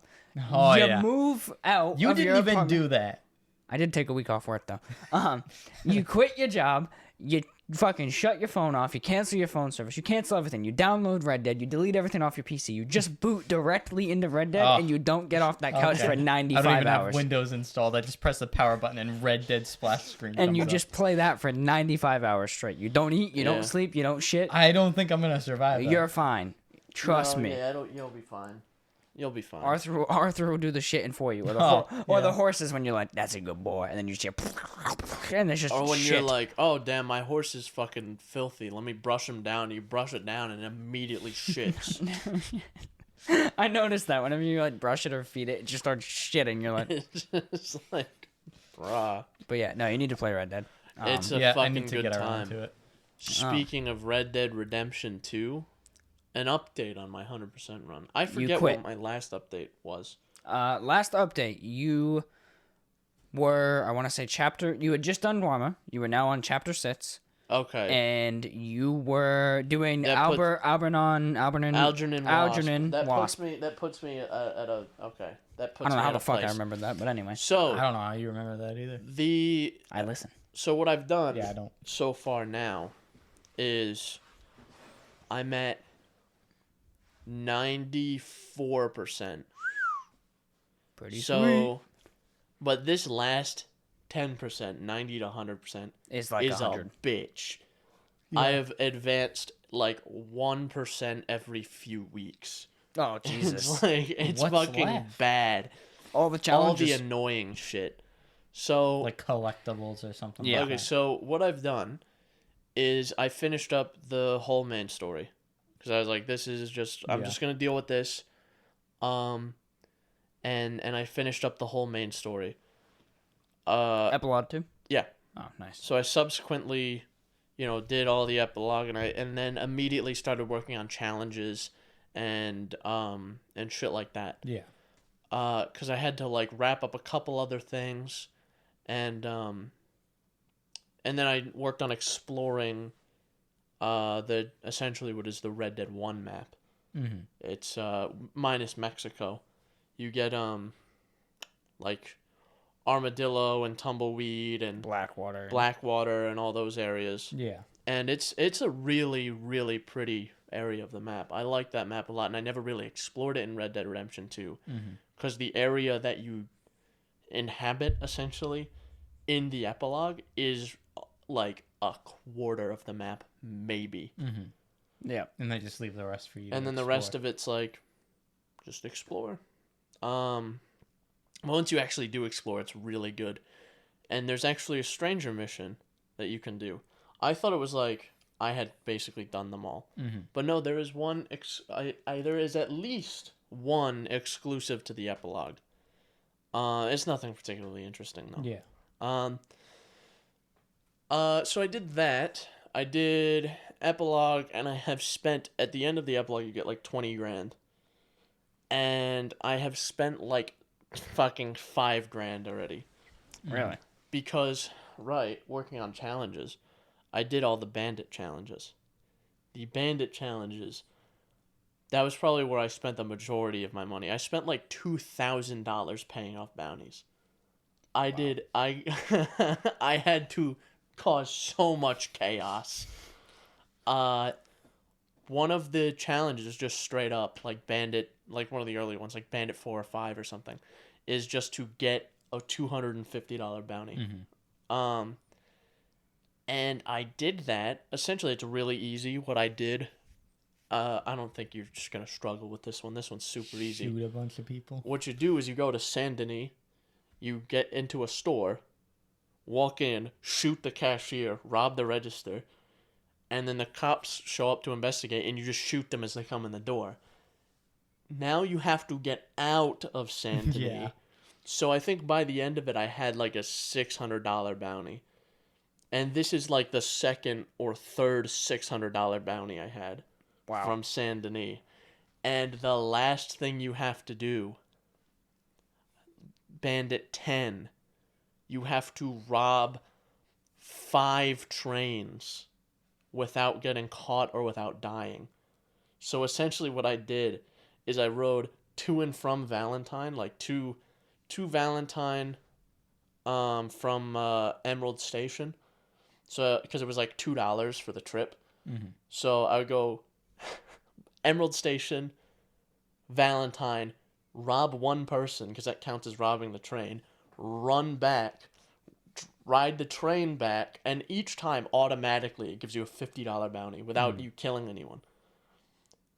Oh you yeah. move out. You of your didn't even apartment. do that. I did take a week off work though. You quit your job. You fucking shut your phone off. You cancel your phone service. You cancel everything. You download Red Dead. You delete everything off your PC. You just boot directly into Red Dead, Oh. and you don't get off that couch Okay. for I 95 don't even hours. have Windows installed. I just press the power button and Red Dead splash screen. And comes you up. just play that for 95 hours straight. You don't eat. You Yeah. don't sleep. You don't shit. I don't think I'm gonna survive. that. You're fine. Trust No, me. Yeah, you'll be fine. You'll be fine. Arthur will do the shitting for you, or the Oh, or the yeah. horses when you're like, "That's a good boy," and then you just and there's just Or when shit. you're like, oh damn, my horse is fucking filthy. Let me brush him down. You brush it down and it immediately shits. I noticed that whenever you like brush it or feed it, it just starts shitting. You're like, It's just like, bruh. but yeah, no, you need to play Red Dead. It's a Yeah, I fucking need to good get around time. to it. Speaking of Red Dead Redemption 2, an update on my 100% run. I forget quit. what my last update was. Last update, you were, I want to say you had just done Dwarma. You were now on chapter 6, Okay. and you were doing That puts- Algernon Wasp. That puts me at a okay. That puts I don't know me how at the a fuck I place. remembered that, but anyway, I So don't know how you remember that either. I listen. so what I've done Yeah, I don't. so far now is I'm at 94%. Pretty So, but this last 10%, 90 to 100%, It's like is 100. a bitch. I have advanced like 1% every few weeks. Oh Jesus! It's like it's What's fucking left? bad. All the All challenges. the annoying shit. So Like collectibles or something. Yeah. Like okay, that. so what I've done is I finished up the whole main story because I was like, this is just I'm Yeah. just gonna deal with this, and I finished up the whole main story. Epilogue 2? Yeah. Oh, nice. So I subsequently, did all the epilogue and then immediately started working on challenges and shit like that. Yeah. Because I had to like wrap up a couple other things, and then I worked on exploring the essentially what is the Red Dead 1 map. Mm-hmm. It's minus Mexico. You get like Armadillo and Tumbleweed and Blackwater and all those areas. Yeah. And it's a really, really pretty area of the map. I like that map a lot, and I never really explored it in Red Dead Redemption 2. Because the area that you inhabit, essentially, in the epilogue is like a quarter of the map, maybe. Yeah. And they just leave the rest for you. And then the rest of it's like, just explore. Once you actually do explore, it's really good. And there's actually a stranger mission that you can do. I thought it was like I had basically done them all. But no, there is one there is at least one exclusive to the epilogue. It's nothing particularly interesting though. Yeah. So I did that. I did epilogue, and I have spent at the end of the epilogue you get like 20 grand. And I have spent like fucking 5 grand already. Really? Because working on challenges, I did all the bandit challenges. The bandit challenges, that was probably where I spent the majority of my money. I spent like $2,000 paying off bounties. I had to cause so much chaos. One of the challenges, just straight up, like bandit, like one of the early ones, like bandit 4 or 5 or something, is just to get a $250 bounty. And I did that. Essentially, it's really easy. What I did, I don't think you're just going to struggle with this one. This one's super easy. Shoot a bunch of people. What you do is you go to Saint Denis, you get into a store, walk in, shoot the cashier, rob the register, and then the cops show up to investigate, and you just shoot them as they come in the door. Now you have to get out of Saint Denis. Yeah. So I think by the end of it, I had like a $600 bounty. And this is like the second or third $600 bounty I had from Saint Denis. And the last thing you have to do, Bandit 10, you have to rob 5 trains without getting caught or without dying. So essentially what I did is I rode to and from Valentine, like to Valentine from Emerald Station. So, because it was like $2 for the trip. So I would go Emerald Station, Valentine, rob one person, because that counts as robbing the train, run back, ride the train back, and each time automatically it gives you a $50 bounty without you killing anyone.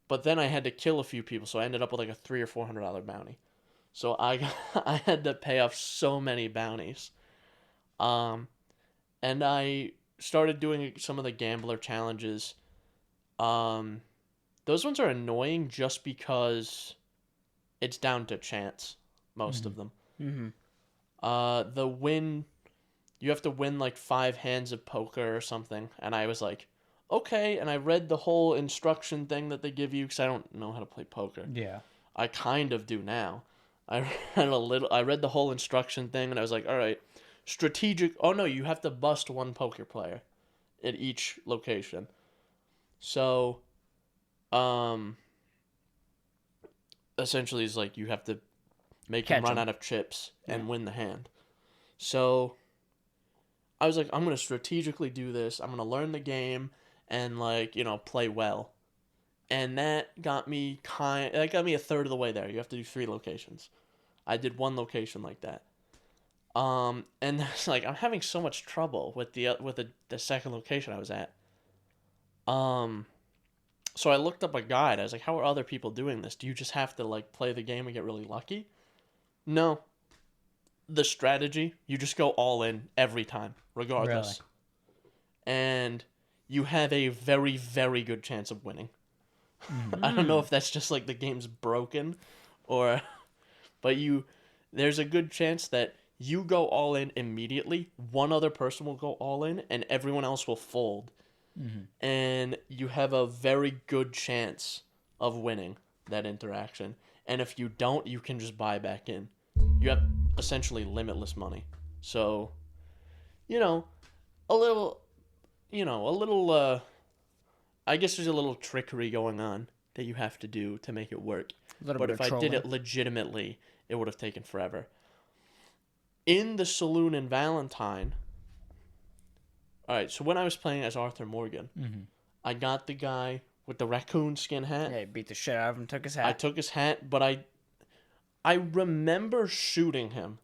But then I had to kill a few people, so I ended up with like a $300 or $400 bounty. So I had to pay off so many bounties. And I started doing some of the gambler challenges. Those ones are annoying just because it's down to chance, most of them. The win, you have to win like 5 hands of poker or something. And I was like, okay. And I read the whole instruction thing that they give you because I don't know how to play poker. Yeah. I kind of do now. I read the whole instruction thing, and I was like, all right, strategic. Oh no, you have to bust one poker player at each location. So, essentially, it's like you have to make him run out of chips and win the hand. So, I was like, I'm gonna strategically do this. I'm gonna learn the game and play well. And that got me a third of the way there. You have to do 3 locations. I did 1 location like that. And it's like I'm having so much trouble with the second location I was at. So I looked up a guide. I was like, how are other people doing this? Do you just have to like play the game and get really lucky? No. The strategy, you just go all in every time, regardless. Really? And you have a very, very good chance of winning. I don't know if that's just like the game's broken or but there's a good chance that you go all in immediately, one other person will go all in, and everyone else will fold. And you have a very good chance of winning that interaction. And if you don't, you can just buy back in. You have essentially limitless money. So, a little, I guess there's a little trickery going on that you have to do to make it work. But if I did it legitimately, it would have taken forever. In the saloon in Valentine, all right, so when I was playing as Arthur Morgan, I got the guy with the raccoon skin hat. Yeah, he beat the shit out of him, took his hat. I took his hat, but I remember shooting him,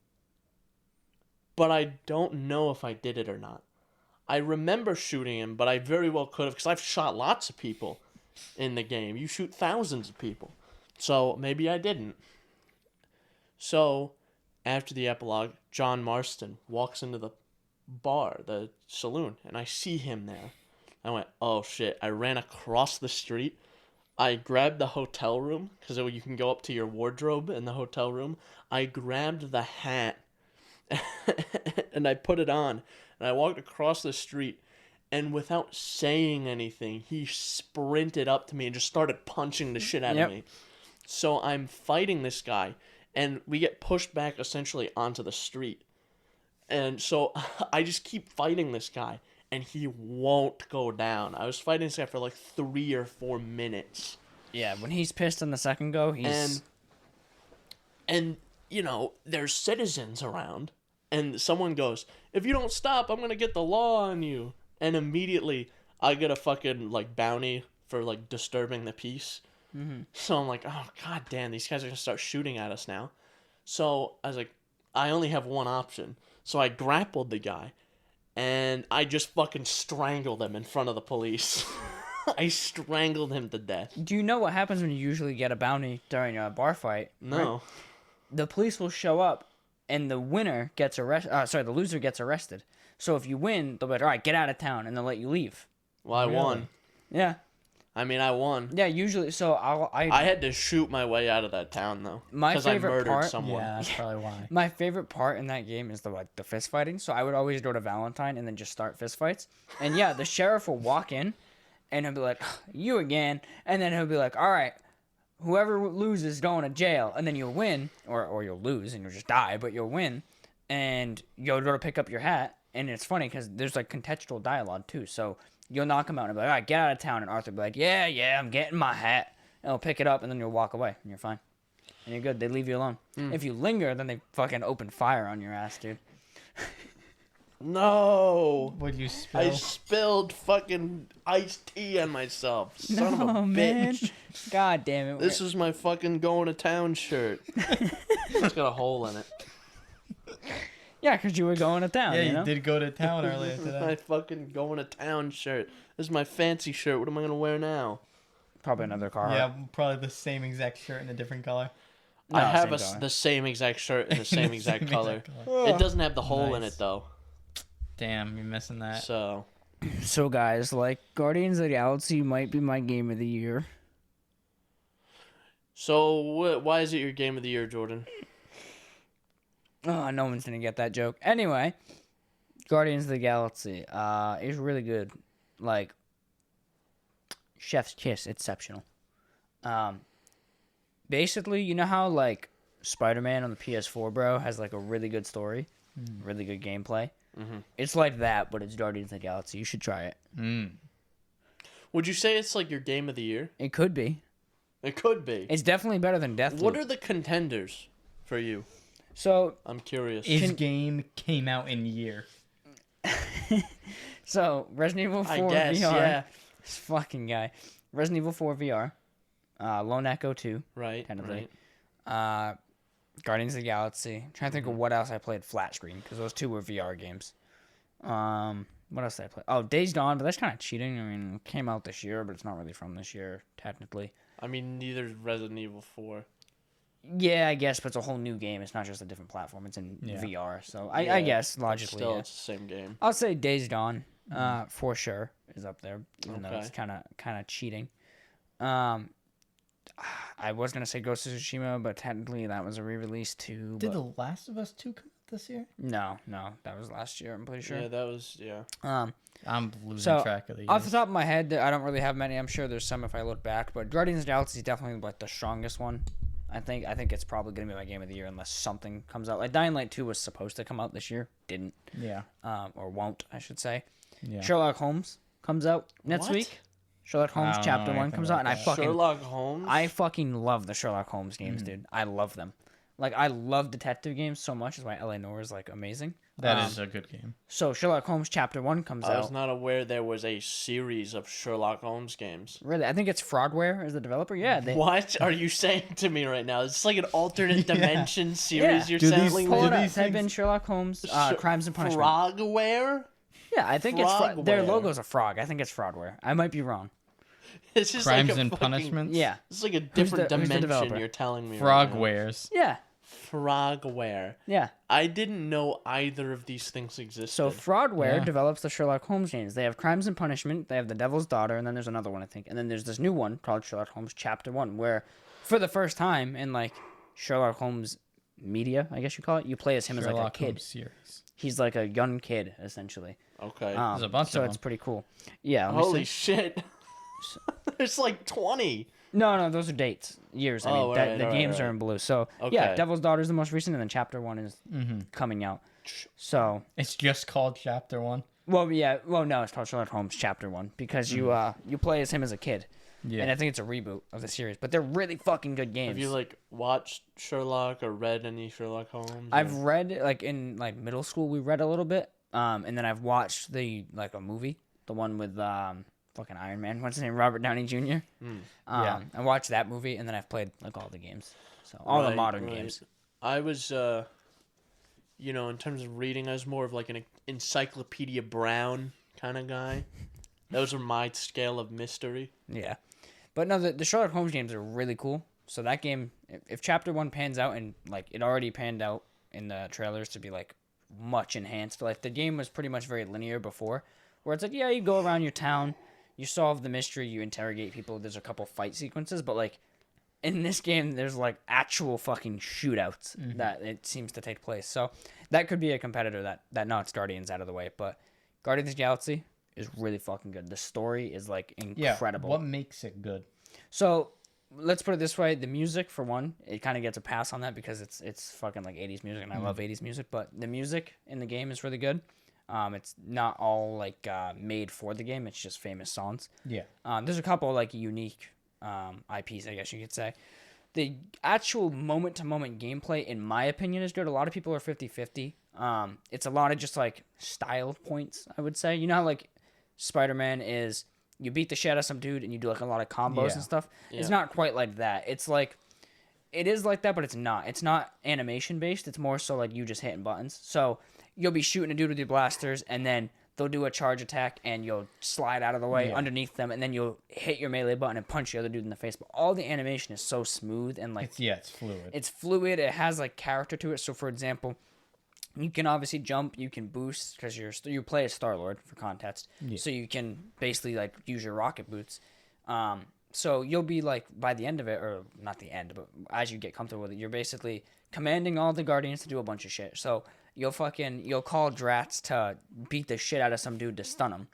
but I don't know if I did it or not. I remember shooting him, but I very well could have, because I've shot lots of people in the game. You shoot thousands of people. So maybe I didn't. So after the epilogue, John Marston walks into the bar, the saloon, and I see him there. I went, oh shit. I ran across the street. I grabbed the hotel room, because you can go up to your wardrobe in the hotel room. I grabbed the hat, and I put it on, and I walked across the street, and without saying anything, he sprinted up to me and just started punching the shit out of me. So I'm fighting this guy, and we get pushed back essentially onto the street. And so I just keep fighting this guy, and he won't go down. I was fighting this guy for like 3 or 4 minutes. Yeah, when he's pissed on the second go, he's... And there's citizens around, and someone goes, if you don't stop, I'm going to get the law on you. And immediately, I get a fucking, like, bounty for, like, disturbing the peace. So I'm like, oh, god damn, these guys are going to start shooting at us now. So I was like, I only have one option. So I grappled the guy, and I just fucking strangled him in front of the police. I strangled him to death. Do you know what happens when you usually get a bounty during a bar fight? No. Right? The police will show up, and the winner gets arrested. The loser gets arrested. So if you win, they'll be like, all right, get out of town, and they'll let you leave. Well, I won. Yeah. I mean, I won. Yeah, usually. So I had to shoot my way out of that town, though. My favorite because I murdered part, someone. Yeah, that's probably why. My favorite part in that game is the fist fighting. So I would always go to Valentine and then just start fist fights. And yeah, the sheriff will walk in, and he'll be like, you again. And then he'll be like, all right, whoever loses going to jail. And then you'll win, or you'll lose and you'll just die, but you'll win. And you'll go to pick up your hat. And it's funny because there's like contextual dialogue too. So you'll knock him out and be like, all right, get out of town. And Arthur will be like, yeah, I'm getting my hat. And he'll pick it up, and then you'll walk away, and you're fine. And you're good. They leave you alone. If you linger, then they fucking open fire on your ass, dude. No. What'd you spill? I spilled fucking iced tea on myself. Son of a bitch. Man. God damn it. This is my fucking going to town shirt. It's got a hole in it. Yeah, because you were going to town, Yeah, you know? you did go to town earlier This is my today. fucking going to town shirt. This is my fancy shirt. What am I going to wear now? Probably another car. Yeah, probably the same exact shirt in a different color. No, I have same color. the same exact shirt in the same The exact same color. exact color. It doesn't have the hole in Nice. it, though. Damn, you're missing that. So, So, guys, Guardians of the Galaxy might be my game of the year. why is it your game of the year, Jordan? Oh, no one's going to get that joke. Anyway, Guardians of the Galaxy is really good. Chef's kiss, exceptional. Basically, you know how, Spider-Man on the PS4, bro, has, a really good story? Really good gameplay? Mm-hmm. It's like that, but it's Guardians of the Galaxy. You should try it. Would you say it's your game of the year? It could be. It could be. It's definitely better than Deathloop. What are the contenders for you? So, I'm curious. His game came out in year. Resident Evil 4 I guess, VR. yeah. This fucking guy. Resident Evil 4 VR. Lone Echo 2. Right, Technically. right. Guardians of the Galaxy. I'm trying to think of what else I played flat screen, because those two were VR games. What else did I play? Oh, Days Gone, but that's kind of cheating. I mean, it came out this year, but it's not really from this year, technically. I mean, neither is Resident Evil 4. Yeah, I guess, but it's a whole new game. It's not just a different platform. It's in VR, so I Yeah, guess but logically, still, yeah. it's the same game. I'll say Days Gone, for sure, is up there, even though Okay. it's kind of cheating. I was gonna say Ghost of Tsushima, but technically that was a re-release too. Did but... The Last of Us 2 come out this year? No, that was last year. I'm pretty sure. Yeah, that was I'm losing So, track of the years. off the top of my head, I don't really have many. I'm sure there's some if I look back, but Guardians of the Galaxy is definitely like the strongest one. I think it's probably gonna be my game of the year unless something comes out. Like Dying Light 2 was supposed to come out this year, didn't. Yeah. Or won't, I should say. Yeah. Sherlock Holmes comes out next What? week. Sherlock Holmes I don't Chapter know 1 anything comes about out, and that. Sherlock Holmes. I fucking love the Sherlock Holmes games, dude. I love them. Like, I love detective games so much. That's why L.A. Noire is, like, amazing. That is a good game. So, Sherlock Holmes Chapter 1 comes I out. was not aware there was a series of Sherlock Holmes games. Really? I think it's Fraudware is the developer. Yeah. What are you saying to me right now? It's like an alternate dimension series you're Do these selling Pull me? it up. these Type in things- Sherlock Holmes Crimes and Punishment. Frogware? Yeah, I think it's their Frogware. logo's a frog. I think it's Fraudware. I might be wrong. It's just Crimes like a and fucking, Punishments? Yeah. It's like a Who's different the dimension developer? you're telling me right now. Frogwares. Yeah. Frogware. Yeah. I didn't know either of these things existed. So Fraudware Yeah. develops the Sherlock Holmes games. They have Crimes and Punishment, they have The Devil's Daughter, and then there's another one, I think. And then there's this new one called Sherlock Holmes Chapter 1, where for the first time in, like, Sherlock Holmes media, I guess you call it, you play as him as, like, a Sherlock kid. Holmes series. He's like a young kid, essentially. Okay. There's a bunch so of it's them. pretty cool. Yeah. let me Holy see. shit. There's like 20. No, those are dates, years. I mean, Oh, that, right, the right, games right. are in blue. So yeah, Okay. Devil's Daughter is the most recent, and then Chapter 1 is coming out. So It's just called Chapter 1. no, it's called Sherlock Holmes Chapter 1 because you play as him as a kid, Yeah. and I think it's a reboot of the series. But they're really fucking good games. Have you like watched Sherlock or read any Sherlock Holmes? I've or- read like in like middle school we read a little bit, and then I've watched the like a movie, the one with fucking Iron Man. What's his name? Robert Downey Jr. Yeah. I watched that movie, and then I've played like all the games, so all the Right, modern right. games. I was, in terms of reading, I was more of like an Encyclopedia Brown kind of guy. Those are my scale of mystery. Yeah, but no, the Sherlock Holmes games are really cool. So that game, if Chapter 1 pans out, and like it already panned out in the trailers to be like much enhanced. Like the game was pretty much very linear before, where it's like, yeah, you go around your town, you solve the mystery, you interrogate people. There's a couple fight sequences, but like in this game, there's like actual fucking shootouts that it seems to take place. So that could be a competitor that knocks Guardians out of the way. But Guardians of the Galaxy is really fucking good. The story is like incredible. What makes it good? So let's put it this way: the music, for one, it kind of gets a pass on that because it's fucking like 80s music, and I love 80s music. But the music in the game is really good. It's not all like made for the game; it's just famous songs. Yeah. There's a couple like unique IPs, I guess you could say. The actual moment-to-moment gameplay, in my opinion, is good. A lot of people are 50-50. It's a lot of just like style points, I would say. You know how like Spider-Man is, you beat the shit out of some dude and you do like a lot of combos Yeah. and stuff. It's Yeah. not quite like that. It's like, it is like that, but it's not. It's not animation based. It's more so like you just hitting buttons. So you'll be shooting a dude with your blasters, and then they'll do a charge attack, and you'll slide out of the way underneath them, and then you'll hit your melee button and punch the other dude in the face. But all the animation is so smooth and like It's fluid. it's fluid. It has like character to it. So for example, you can obviously jump, you can boost because you play as Star-Lord for context. So you can basically like use your rocket boots. So you'll be like by the end of it, or not the end, but as you get comfortable with it, you're basically commanding all the Guardians to do a bunch of shit. So you'll call Drats to beat the shit out of some dude to stun him,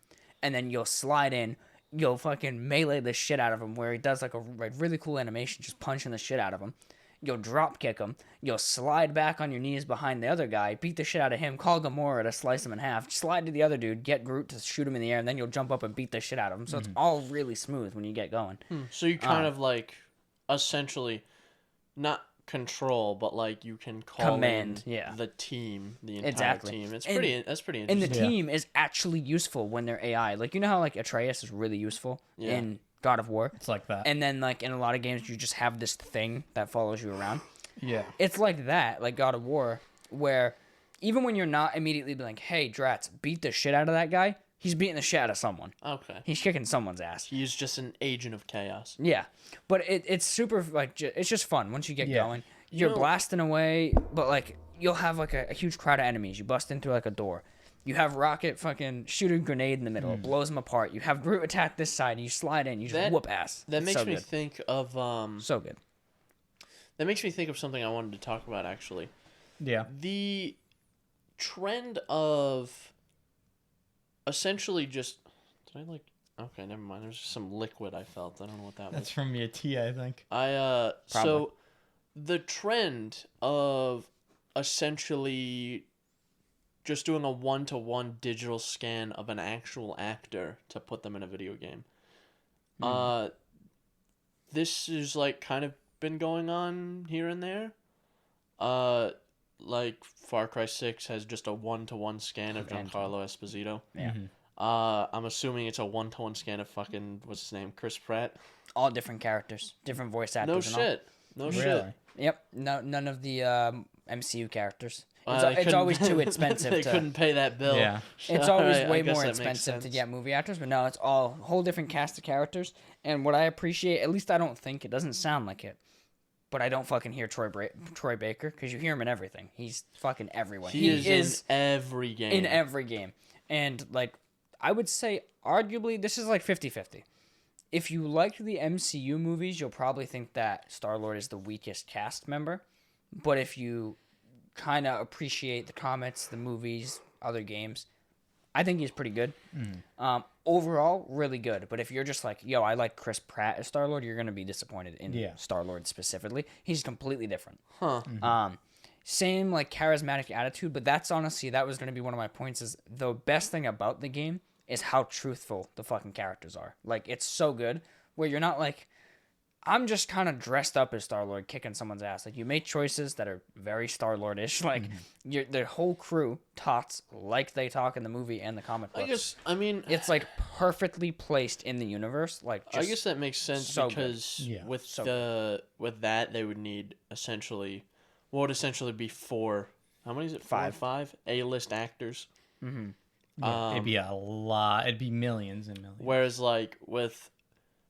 and then you'll slide in, you'll fucking melee the shit out of him where he does like a really cool animation, just punching the shit out of him. You'll drop kick him. You'll slide back on your knees behind the other guy, beat the shit out of him, call Gamora to slice him in half, slide to the other dude, get Groot to shoot him in the air, and then you'll jump up and beat the shit out of him. So it's all really smooth when you get going. So you kind of like, essentially, not control, but like you can call Command, in yeah. the team, the entire Exactly. team. That's And- pretty And the interesting. team is actually useful when they're AI. Like, you know how like Atreus is really useful in God of War? It's like that. And then like in a lot of games you just have this thing that follows you around. Yeah. It's like that, like God of War, where even when you're not immediately be like, hey, Drats, beat the shit out of that guy, He's beating the shit out of someone. Okay. He's kicking someone's ass. He's just an agent of chaos. Yeah, but it's super like it's just fun once you get going. You're You know- blasting away, but like you'll have like a huge crowd of enemies. You bust in through like a door. You have Rocket fucking shoot a grenade in the middle. It blows them apart. You have Groot attack this side, and you slide in. You just whoop ass. That It's makes so me good. think of So good. That makes me think of something I wanted to talk about actually. Yeah. The trend of essentially just okay, never mind. There's just some liquid I felt. I don't know what that That's was. from your tea, I think. So Probably. the trend of essentially just doing a 1-to-1 digital scan of an actual actor to put them in a video game. This is like kind of been going on here and there. Like Far Cry 6 has just a 1-to-1 scan of Giancarlo Esposito. Yeah. I'm assuming it's a 1-to-1 scan of fucking what's his name, Chris Pratt. All different characters, different voice actors. No and shit. No Really? shit. Yep. No, none of the MCU characters. They It's couldn't- always too expensive. They to, couldn't pay that bill. Yeah. It's always Alright, I way guess more that makes expensive to sense. get movie actors, but no, it's all whole different cast of characters. And what I appreciate, at least I don't think it doesn't sound like it, but I don't fucking hear Troy Baker because you hear him in everything. He's fucking everywhere. He is in every game. in every game. And like I would say arguably this is like 50-50. If you liked the MCU movies, you'll probably think that Star-Lord is the weakest cast member. But if you kind of appreciate the comics, the movies, other games, I think he's pretty good. Overall, really good. But if you're just like, yo, I like Chris Pratt as Star-Lord, you're going to be disappointed in Star-Lord specifically. He's completely different. Huh. Same like charismatic attitude, but that was going to be one of my points is the best thing about the game is how truthful the fucking characters are. Like, it's so good where you're not like, I'm just kind of dressed up as Star-Lord kicking someone's ass. Like, you make choices that are very Star-Lord-ish. Like, the whole crew talks like they talk in the movie and the comic books. I mean, It's, like, perfectly placed in the universe. Like, I guess that makes sense so good. because Yeah. with that they would need essentially what would essentially be four. How many is it? Five A-list actors. Yeah, it'd be a lot. It'd be millions and millions. Whereas like with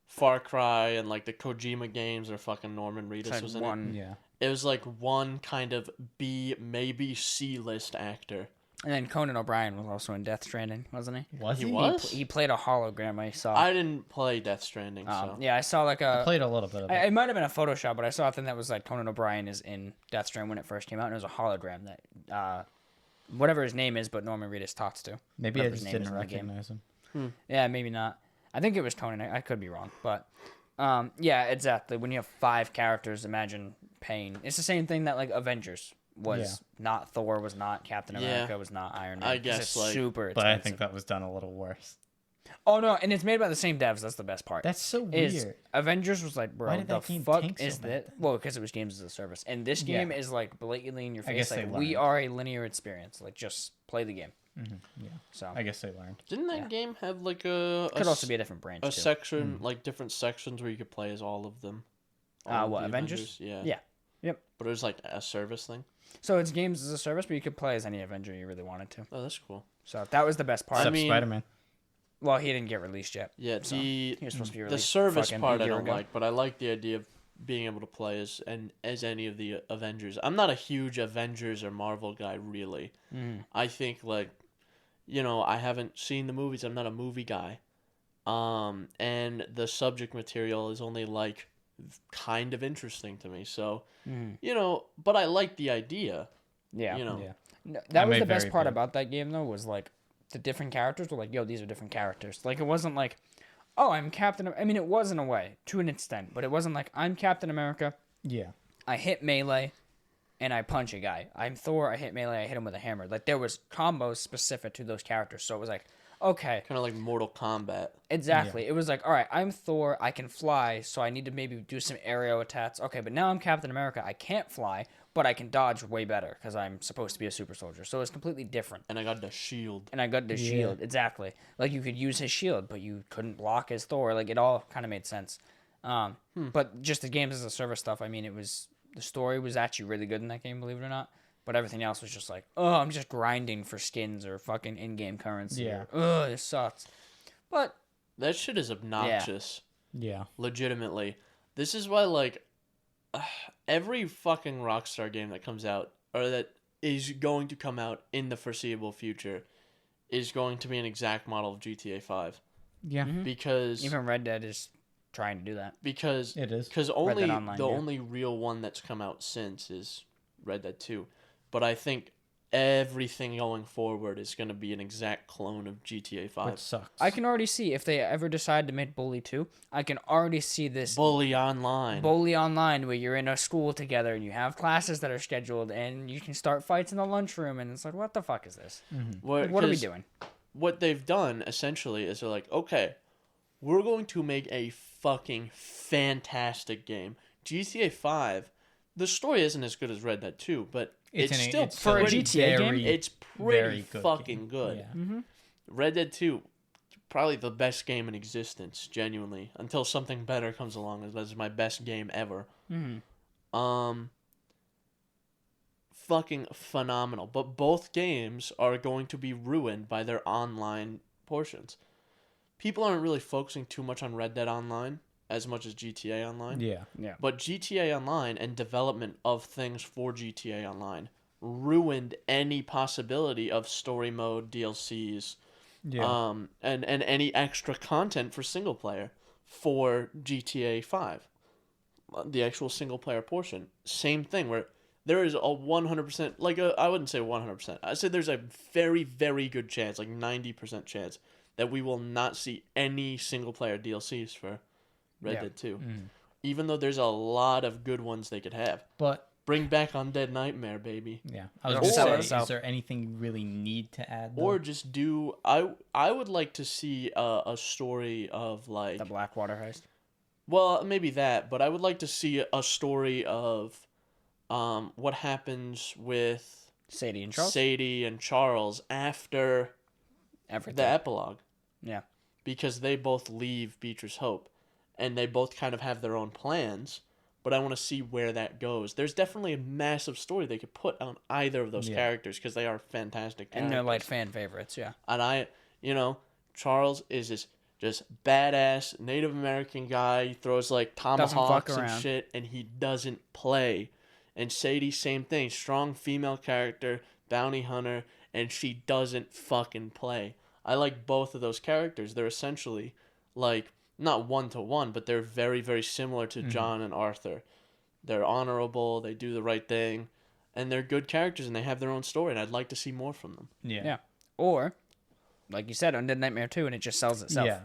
Far Cry and like the Kojima games or fucking Norman Reedus Had was in one. Yeah. it was like one kind of B, maybe C-list actor. And then Conan O'Brien was also in Death Stranding, wasn't he? Was He he? was? He played a hologram I saw. I didn't play Death Stranding, so Yeah, I saw like I a... played a little bit of it. It might have been a Photoshop, but I saw a thing that was like Conan O'Brien is in Death Stranding when it first came out, and it was a hologram that... whatever his name is, but Norman Reedus talks to. Maybe I whatever his just name is didn't in the game. recognize him. Yeah, maybe not. I think it was Conan. I could be wrong, but yeah, exactly. When you have 5 characters, imagine paying. It's the same thing that like Avengers was not. Thor was not. Captain America was not. Iron Man. I 'cause guess, it's like- super But expensive. I think that was done a little worse. Oh no, and it's made by the same devs. That's the best part. That's so Is weird. Avengers was like, bro, Why did the that game fuck tank so is bad that? then? Well, because it was games as a service, and this Yeah. game is like blatantly in your I guess face. Like they we learned. are a linear experience. Like just play the game. Yeah. So I guess they learned. didn't that Yeah. game have like a could also be a different branch a too. section like different sections where you could play as all of them? All of What the Avengers? Yeah. Yeah. Yep. But it was like a service thing. So it's games as a service, but you could play as any Avenger you really wanted to. Oh, that's cool. So that was the best part. Except mean- Spider-Man. Well, he didn't get released yet. Yeah, So, he was supposed to be the released service fucking part a I year don't ago. like, but I like the idea of being able to play as any of the Avengers. I'm not a huge Avengers or Marvel guy really. I think like, I haven't seen the movies. I'm not a movie guy. And the subject material is only like kind of interesting to me. So, but I like the idea. Yeah. You know. Yeah. No, that I'm was a the best very part big- about that game though, was like the different characters were like, yo, these are different characters. Like it wasn't like, oh, I'm Captain. I mean, it was in a way to an extent, but it wasn't like I'm Captain America. Yeah. I hit melee, and I punch a guy. I'm Thor. I hit melee. I hit him with a hammer. Like there was combos specific to those characters, so it was like, okay, Kind of like Mortal Kombat. exactly. It was like, all right, I'm Thor. I can fly, so I need to maybe do some aerial attacks. Okay, but now I'm Captain America. I can't fly, but I can dodge way better because I'm supposed to be a super soldier. So it's completely different. And I got the shield. And I got the shield, exactly. Like you could use his shield, but you couldn't block his Thor. Like it all kind of made sense. But just the games as a service stuff. I mean, the story was actually really good in that game, believe it or not. but everything else was just like, oh, I'm just grinding for skins or fucking in-game currency. Yeah. Oh, this sucks. But That shit is obnoxious. Yeah. Legitimately. This is why, like, every fucking Rockstar game that comes out, or that is going to come out in the foreseeable future, is going to be an exact model of GTA 5. Yeah. Because even Red Dead is trying to do that. because It is. because Red Dead only Online, the yeah. only real one that's come out since is Red Dead 2. But I think everything going forward is going to be an exact clone of GTA 5. Which sucks. I can already see if they ever decide to make Bully 2, I can already see this Bully Online. Bully Online where you're in a school together and you have classes that are scheduled and you can start fights in the lunchroom and it's like, what the fuck is this? Like, what are we doing? What they've done essentially is they're like, okay, we're going to make a fucking fantastic game. GTA 5, the story isn't as good as Red Dead 2, but it's still for a pretty, GTA game, it's very pretty good fucking game. good. Yeah. Red Dead 2, probably the best game in existence, genuinely, until something better comes along. That's my best game ever. Fucking phenomenal. But both games are going to be ruined by their online portions. People aren't really focusing too much on Red Dead Online as much as GTA Online. Yeah. Yeah. But GTA Online and development of things for GTA Online ruined any possibility of story mode, DLCs, Yeah. and any extra content for single player for GTA 5. The actual single player portion. Same thing where there is a 100%, like I wouldn't say 100%. I said there's a very, very good chance, like 90% chance, that we will not see any single player DLCs for Red Dead 2. Even though there's a lot of good ones they could have. But Bring back Undead Nightmare, baby. yeah, I was Or- going to say, or- is there anything you really need to add? Though? Or just do, I would like to see a story of like, The Blackwater heist. well, maybe that, but I would like to see a story of what happens with Sadie and Charles. Sadie and Charles after Everything. the epilogue. Yeah. Because they both leave Beatrice Hope, and they both kind of have their own plans, but I want to see where that goes. There's definitely a massive story they could put on either of those characters, because they are fantastic characters. And they're like fan favorites, yeah. And Charles is this just badass Native American guy. He throws like tomahawks and around. shit, and he doesn't play. And Sadie, same thing. Strong female character, bounty hunter, and she doesn't fucking play. I like both of those characters. They're essentially like not one-to-one, but they're very, very similar to John and Arthur. They're honorable. They do the right thing. And they're good characters, and they have their own story, and I'd like to see more from them. Yeah. Or, like you said, Undead Nightmare 2, and it just sells itself. Yeah.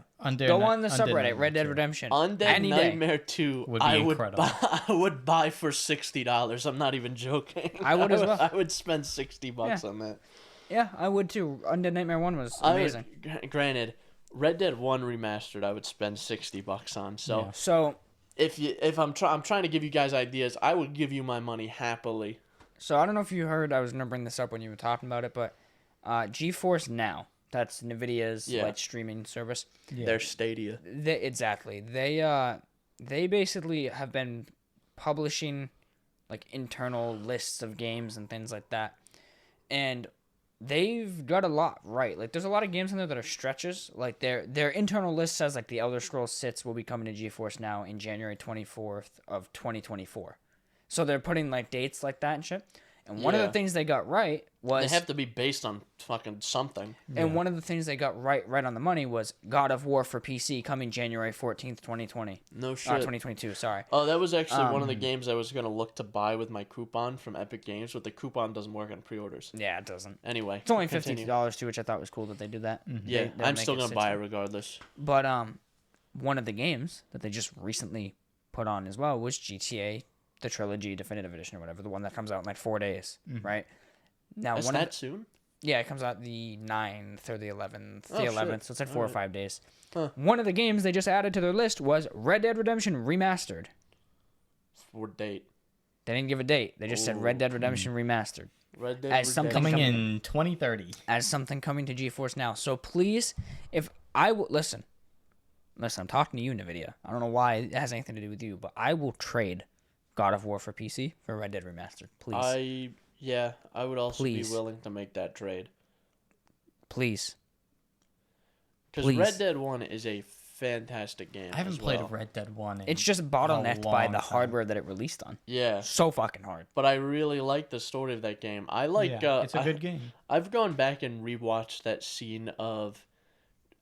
Go on the Undead subreddit, Nightmare Red Dead 2. Redemption. Undead any day. Nightmare 2 Would be incredible. I would buy for $60. I'm not even joking. I would as well. I would spend $60 on that. Yeah, I would too. Undead Nightmare 1 was amazing. Granted, Red Dead 1 remastered I would spend $60 on. So Yeah. So, if I'm trying to give you guys ideas, I would give you my money happily. so I don't know if you heard, I was going to bring this up when you were talking about it, but GeForce Now, that's NVIDIA's like streaming service. Yeah. Their Stadia. Exactly. They basically have been publishing like internal lists of games and things like that. And they've got a lot right. Like there's a lot of games in there that are stretches. Like their internal list says like the Elder Scrolls 6 will be coming to GeForce Now in January 24th of 2024. So they're putting like dates like that and shit. And one of the things they got right was They have to be based on fucking something. and one of the things they got right on the money was God of War for PC coming January 14th, 2020. No shit. 2022, sorry. Oh, that was actually one of the games I was going to look to buy with my coupon from Epic Games, but the coupon doesn't work on pre-orders. Yeah, it doesn't. Anyway. It's only continue. $50 too, which I thought was cool that they did that. Yeah, They'll I'm make still it going to buy it 60. regardless. But one of the games that they just recently put on as well was GTA, the Trilogy Definitive Edition or whatever, the one that comes out in like 4 days, right? Now, Is that soon? Yeah, it comes out the 9th or the 11th. Oh, The shit. 11th, so it's like 4 or 5 days. Huh. One of the games they just added to their list was Red Dead Redemption Remastered. For date. They didn't give a date. They just said Red Dead Redemption Remastered. Red Dead As something Redemption. Coming in 2030. As something coming to GeForce Now. So please, if I will... Listen, I'm talking to you, NVIDIA. I don't know why it has anything to do with you, but I will trade God of War for PC for Red Dead Remastered. Please. Yeah, I would also Please. be willing to make that trade. Please. Because Red Dead 1 is a fantastic game. I haven't as played well. Red Dead 1 in It's just bottlenecked a by long the time. hardware that it released on. Yeah, So fucking hard. but I really like the story of that game. I like. Yeah, it's a good game. I've gone back and rewatched that scene of,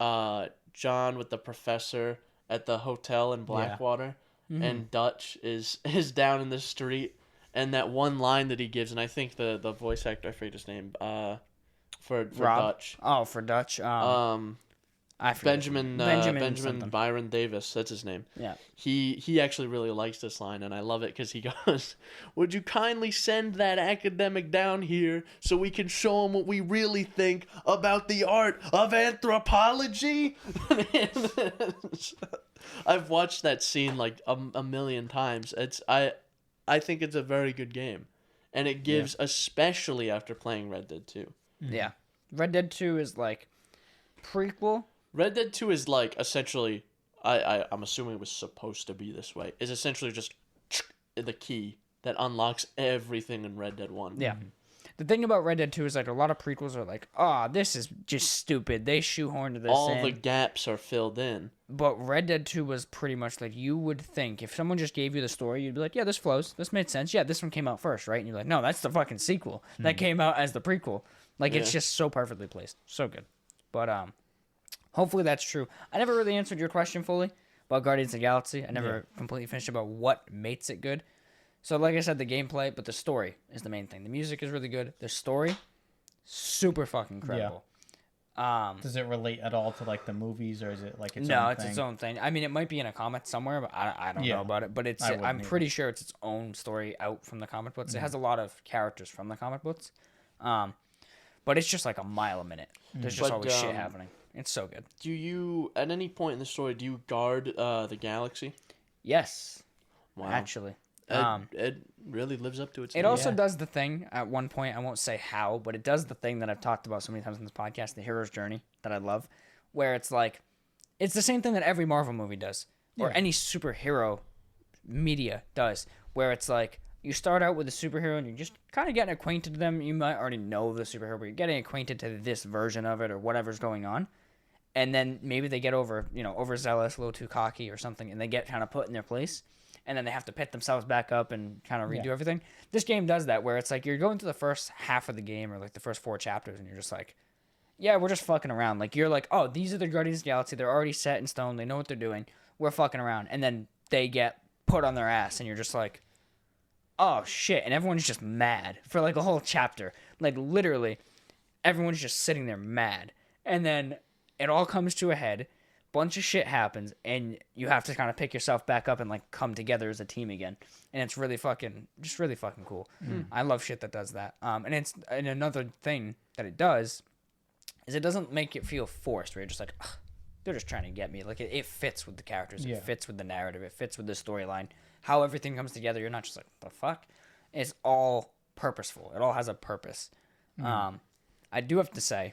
John with the professor at the hotel in Blackwater, and Dutch is down in the street, and that one line that he gives, and I think the voice actor, I forget his name, for Rob? Dutch. Oh, for Dutch. I forget. Benjamin something. Byron Davis, that's his name. Yeah. He actually really likes this line, and I love it because he goes, "Would you kindly send that academic down here so we can show him what we really think about the art of anthropology?" I've watched that scene like a million times. I think it's a very good game, and it gives, especially after playing Red Dead 2. Yeah. Red Dead 2 is like prequel. Red Dead 2 is like essentially, I'm assuming it was supposed to be this way, is essentially just the key that unlocks everything in Red Dead 1. Yeah. The thing about Red Dead 2 is like a lot of prequels are like, oh, this is just stupid. They shoehorned this All in. the gaps are filled in. But Red Dead 2 was pretty much like you would think if someone just gave you the story, you'd be like, yeah, this flows. This made sense. Yeah, this one came out first, right? And you're like, no, that's the fucking sequel. That came out as the prequel. Like, it's just so perfectly placed. So good. But hopefully that's true. I never really answered your question fully about Guardians of the Galaxy. I never completely finished about what makes it good. So, like I said, the gameplay, but the story is the main thing. The music is really good. The story, super fucking incredible. Does it relate at all to like the movies, or is it like its No, own it's thing? its own thing. I mean, it might be in a comic somewhere, but I don't know about it. But I wouldn't I'm either. pretty sure it's its own story out from the comic books. It has a lot of characters from the comic books, but it's just like a mile a minute. There's just But, always shit happening. It's so good. Do you, at any point in the story, do you guard the galaxy? Yes, Wow. actually. It really lives up to its It name. also does the thing at one point. I won't say how, but it does the thing that I've talked about so many times in this podcast, the hero's journey that I love, where it's like, it's the same thing that every Marvel movie does, or any superhero media does, where it's like, you start out with a superhero and you're just kind of getting acquainted to them. You might already know the superhero, but you're getting acquainted to this version of it or whatever's going on. And then maybe they get overzealous, a little too cocky or something, and they get kind of put in their place. And then they have to pick themselves back up and kind of redo everything. This game does that, where it's like you're going through the first half of the game or like the first 4 chapters, and you're just like, yeah, we're just fucking around. Like, you're like, oh, these are the Guardians of the Galaxy. They're already set in stone. They know what they're doing. We're fucking around. And then they get put on their ass, and you're just like, oh, shit. And everyone's just mad for like a whole chapter. Like, literally, everyone's just sitting there mad. And then it all comes to a head. Bunch of shit happens, and you have to kind of pick yourself back up and like come together as a team again. And it's really fucking cool. I love shit that does that. And another thing that it does is it doesn't make it feel forced, where you're just like, ugh, they're just trying to get me. Like it fits with the characters, it fits with the narrative, it fits with the storyline. How everything comes together, you're not just like, the fuck. It's all purposeful. It all has a purpose. I do have to say,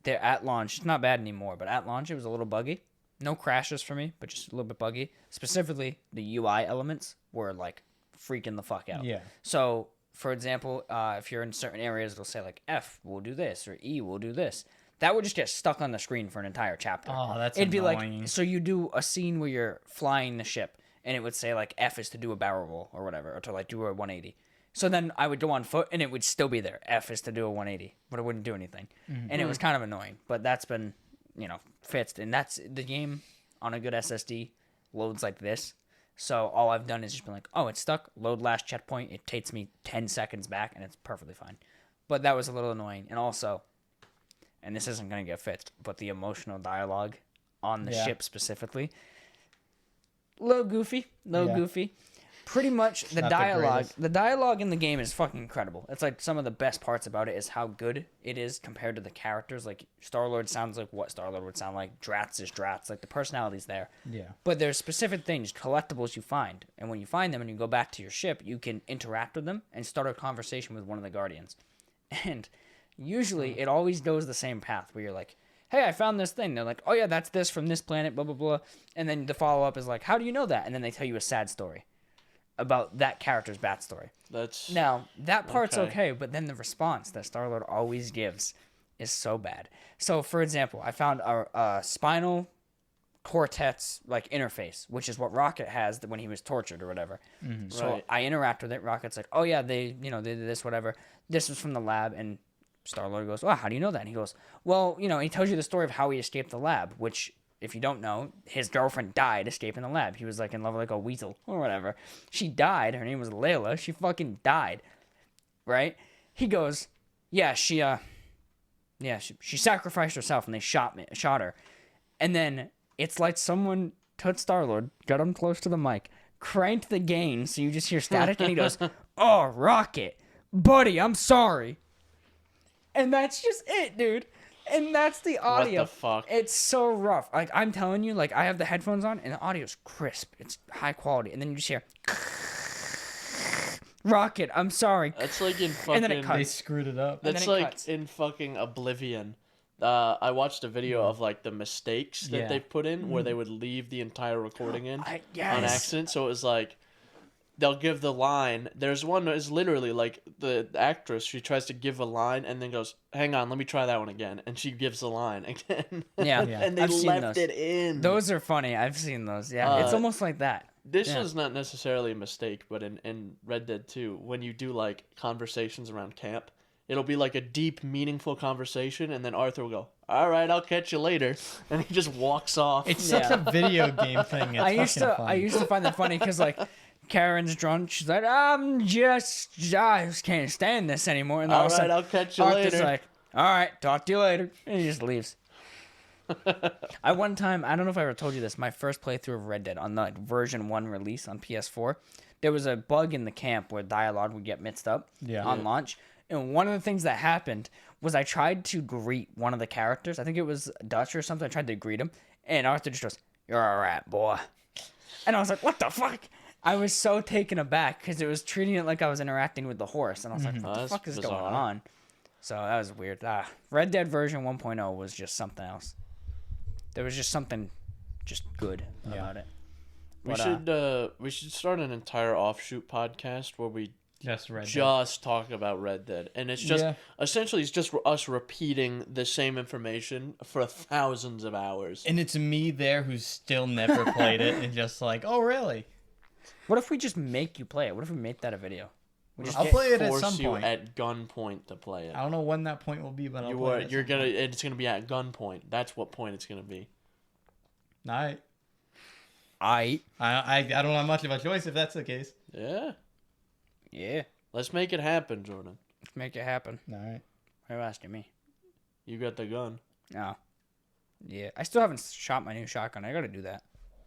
there at launch, it's not bad anymore, but at launch it was a little buggy. No crashes for me, but just a little bit buggy. Specifically, the UI elements were like freaking the fuck out. Yeah. So, for example, if you're in certain areas, it'll say like F will do this or E will do this. That would just get stuck on the screen for an entire chapter. Oh, that's It'd annoying. be like, so you do a scene where you're flying the ship, and it would say like F is to do a barrel roll or whatever, or to like do a 180. So then I would go on foot, and it would still be there. F is to do a 180, but it wouldn't do anything. And it was kind of annoying, but that's been, fixed. And that's the game on a good SSD loads like this. So all I've done is just been like, oh, it's stuck. Load last checkpoint. It takes me 10 seconds back, and it's perfectly fine. But that was a little annoying. And also, and this isn't going to get fixed, but the emotional dialogue on the ship specifically, little goofy. Pretty much the Not the dialogue. greatest. The dialogue in the game is fucking incredible. It's like some of the best parts about it is how good it is compared to the characters. Like Star-Lord sounds like what Star-Lord would sound like. Dratz is Dratz. Like the personality's there. Yeah. But there's specific things, collectibles you find, and when you find them and you go back to your ship, you can interact with them and start a conversation with one of the Guardians. And usually it always goes the same path where you're like, hey, I found this thing. They're like, oh yeah, that's this from this planet, blah, blah, blah. And then the follow-up is like, how do you know that? And then they tell you a sad story. about that character's backstory. That's Now, that part's okay, but then the response that Star-Lord always gives is so bad. So, for example, I found a spinal cortex like interface, which is what Rocket has when he was tortured or whatever. So Right. I interact with it. Rocket's like, "Oh yeah, they did this, whatever. This was from the lab." And Star-Lord goes, "Oh, how do you know that?" And he goes, "Well, he tells you the story of how he escaped the lab, which, if you don't know, his girlfriend died escaping the lab. He was like in love with like a weasel or whatever. She died. Her name was Layla. She fucking died, right?" He goes, "Yeah, she sacrificed herself and they shot her." And then it's like someone took Star-Lord, got him close to the mic, cranked the gain so you just hear static, and he goes, "Oh, Rocket, buddy, I'm sorry." And that's just it, dude. And that's the audio. What the fuck? It's so rough. Like, I'm telling you, like, I have the headphones on, and the audio's crisp. It's high quality. And then you just hear, "Rocket, I'm sorry." That's like in fucking. And then it cuts. They screwed it up. And That's then it like cuts. in fucking Oblivion. I watched a video of like the mistakes that Yeah. they put in, where they would leave the entire recording in Yes. on accident. So it was like they'll give the line. There's one that is literally like the actress. She tries to give a line and then goes, "Hang on, let me try that one again," and she gives the line again. Yeah. and they I've seen left those. it in. Those are funny. I've seen those. Yeah, it's almost like that. This Yeah. is not necessarily a mistake, but in Red Dead 2, when you do like conversations around camp, it'll be like a deep, meaningful conversation, and then Arthur will go, "All right, I'll catch you later," and he just walks off. It's such a video game thing. It's I used to find that funny because like Karen's drunk. She's like, I just can't stand this anymore. And all All of a right, sudden, I'll catch you Arthur's later. like, "All right, talk to you later," and he just leaves. One time, I don't know if I ever told you this, my first playthrough of Red Dead on the like, version 1 release on PS4, there was a bug in the camp where dialogue would get mixed up on launch. And one of the things that happened was I tried to greet one of the characters. I think it was Dutch or something. I tried to greet him, and Arthur just goes, "You're all right, boy." And I was like, what the fuck? I was so taken aback because it was treating it like I was interacting with the horse. And I was like, what the That's fuck is bizarre. going on? So that was weird. Red Dead version 1.0 was just something else. There was just something just good about it. We should start an entire offshoot podcast where we Just Red Dead. just talk about Red Dead, and it's just essentially it's just us repeating the same information for thousands of hours. And it's me there who's still never played it and just like, oh, really? What if we just make you play it? What if we make that a video? I'll play it at Force some you point. at gunpoint to play it. I don't know when that point will be, but I'll You play are it. you're gonna it's gonna be at gunpoint. That's what point it's gonna be. I I don't have much of a choice if that's the case. Yeah, Yeah. let's make it happen, Jordan. Let's make it happen. All right. Why are you asking me? You got the gun. No. Yeah. I still haven't shot my new shotgun. I gotta do that.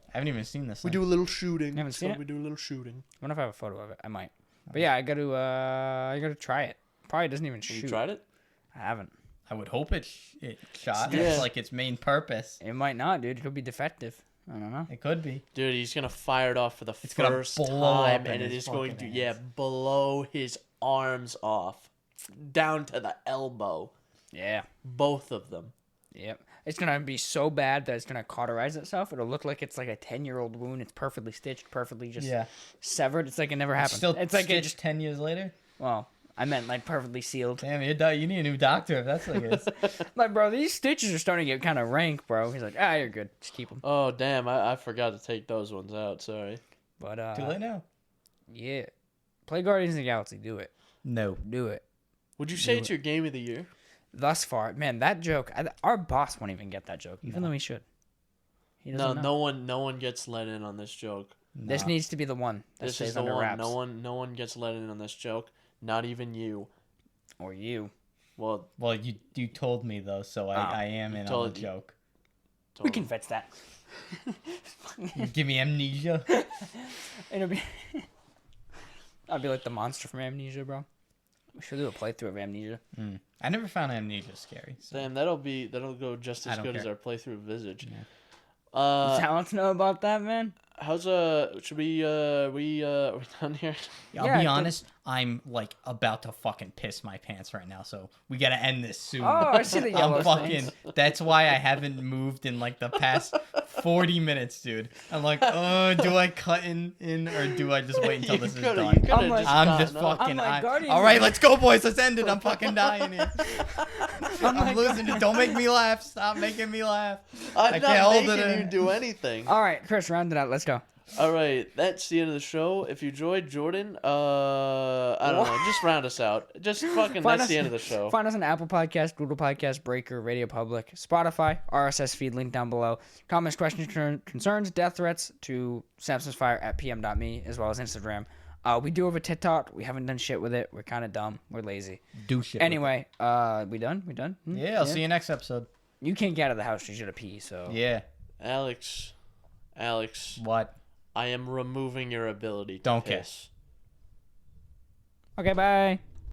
I haven't even seen this. We thing. do a little shooting. You haven't seen it? We do a little shooting. I wonder if I have a photo of it. I might. But yeah, I gotta try it. Probably doesn't even Have shoot. you tried it? I haven't. I would hope it shot. Yeah. It's like its main purpose. It might not, dude. It'll be defective. I don't know. It could be. Dude, he's gonna fire it off for the gonna first blow time, up in and it his is going to fucking hands. blow his arms off, down to the elbow, Yeah. both of them. Yep. It's gonna be so bad that it's gonna cauterize itself. It'll look like it's like a 10-year-old wound. It's perfectly stitched, perfectly just severed. It's like it never happened. Still, it's like it stitched just. 10 years later. Well, I meant like perfectly sealed. Damn, you need a new doctor if that's the case. Like, bro, these stitches are starting to get kind of rank, bro. He's like, you're good. Just keep them. Oh damn! I forgot to take those ones out. Sorry. But Too late now. yeah, play Guardians of the Galaxy. Do it. No. Do it. Would you say it's your game of the year? Thus far, man, that joke. Our boss won't even get that joke, even though he should. He doesn't know. No one gets let in on this joke. This needs to be the one that This stays is the under one. wraps. No one gets let in on this joke. Not even you. Or you. Well, Well, you told me though, so I am in on the told you. joke. We can fix that. You give me amnesia. It'll be. I'll be like the monster from Amnesia, bro. We should do a playthrough of Amnesia. I never found amnesia scary. So. damn, that'll go just I as don't good as care. our playthrough of Visage. Yeah. Talents know about that, man. How's should we are we done here? I'll Yeah, be I honest. I'm like about to fucking piss my pants right now, so we gotta end this soon. Oh, I see the yellow stains. That's why I haven't moved in like the past 40 minutes, dude. I'm like, oh, do I cut in or do I just wait until this is done? I'm just fucking. All right, let's go, boys. Let's end it. I'm fucking dying here. I'm losing it. Don't make me laugh. Stop making me laugh. I'm not making you do anything. All right, Chris, round it out. Let's go. All right, that's the end of the show. If you enjoyed, Jordan, I don't know, just round us out. Just fucking, that's the end of the show. Find us on Apple Podcast, Google Podcast, Breaker, Radio Public, Spotify, RSS Feed, link down below. Comments, questions, concerns, death threats to synapsemisfire at pm.me, as well as Instagram. We do have a TikTok. We haven't done shit with it. We're kind of dumb. We're lazy. Do shit. Anyway, we done? We done? Yeah, I'll see you next episode. You can't get out of the house. You should have pee, so. Yeah. Alex. What? I am removing your ability to Don't piss. Okay, bye.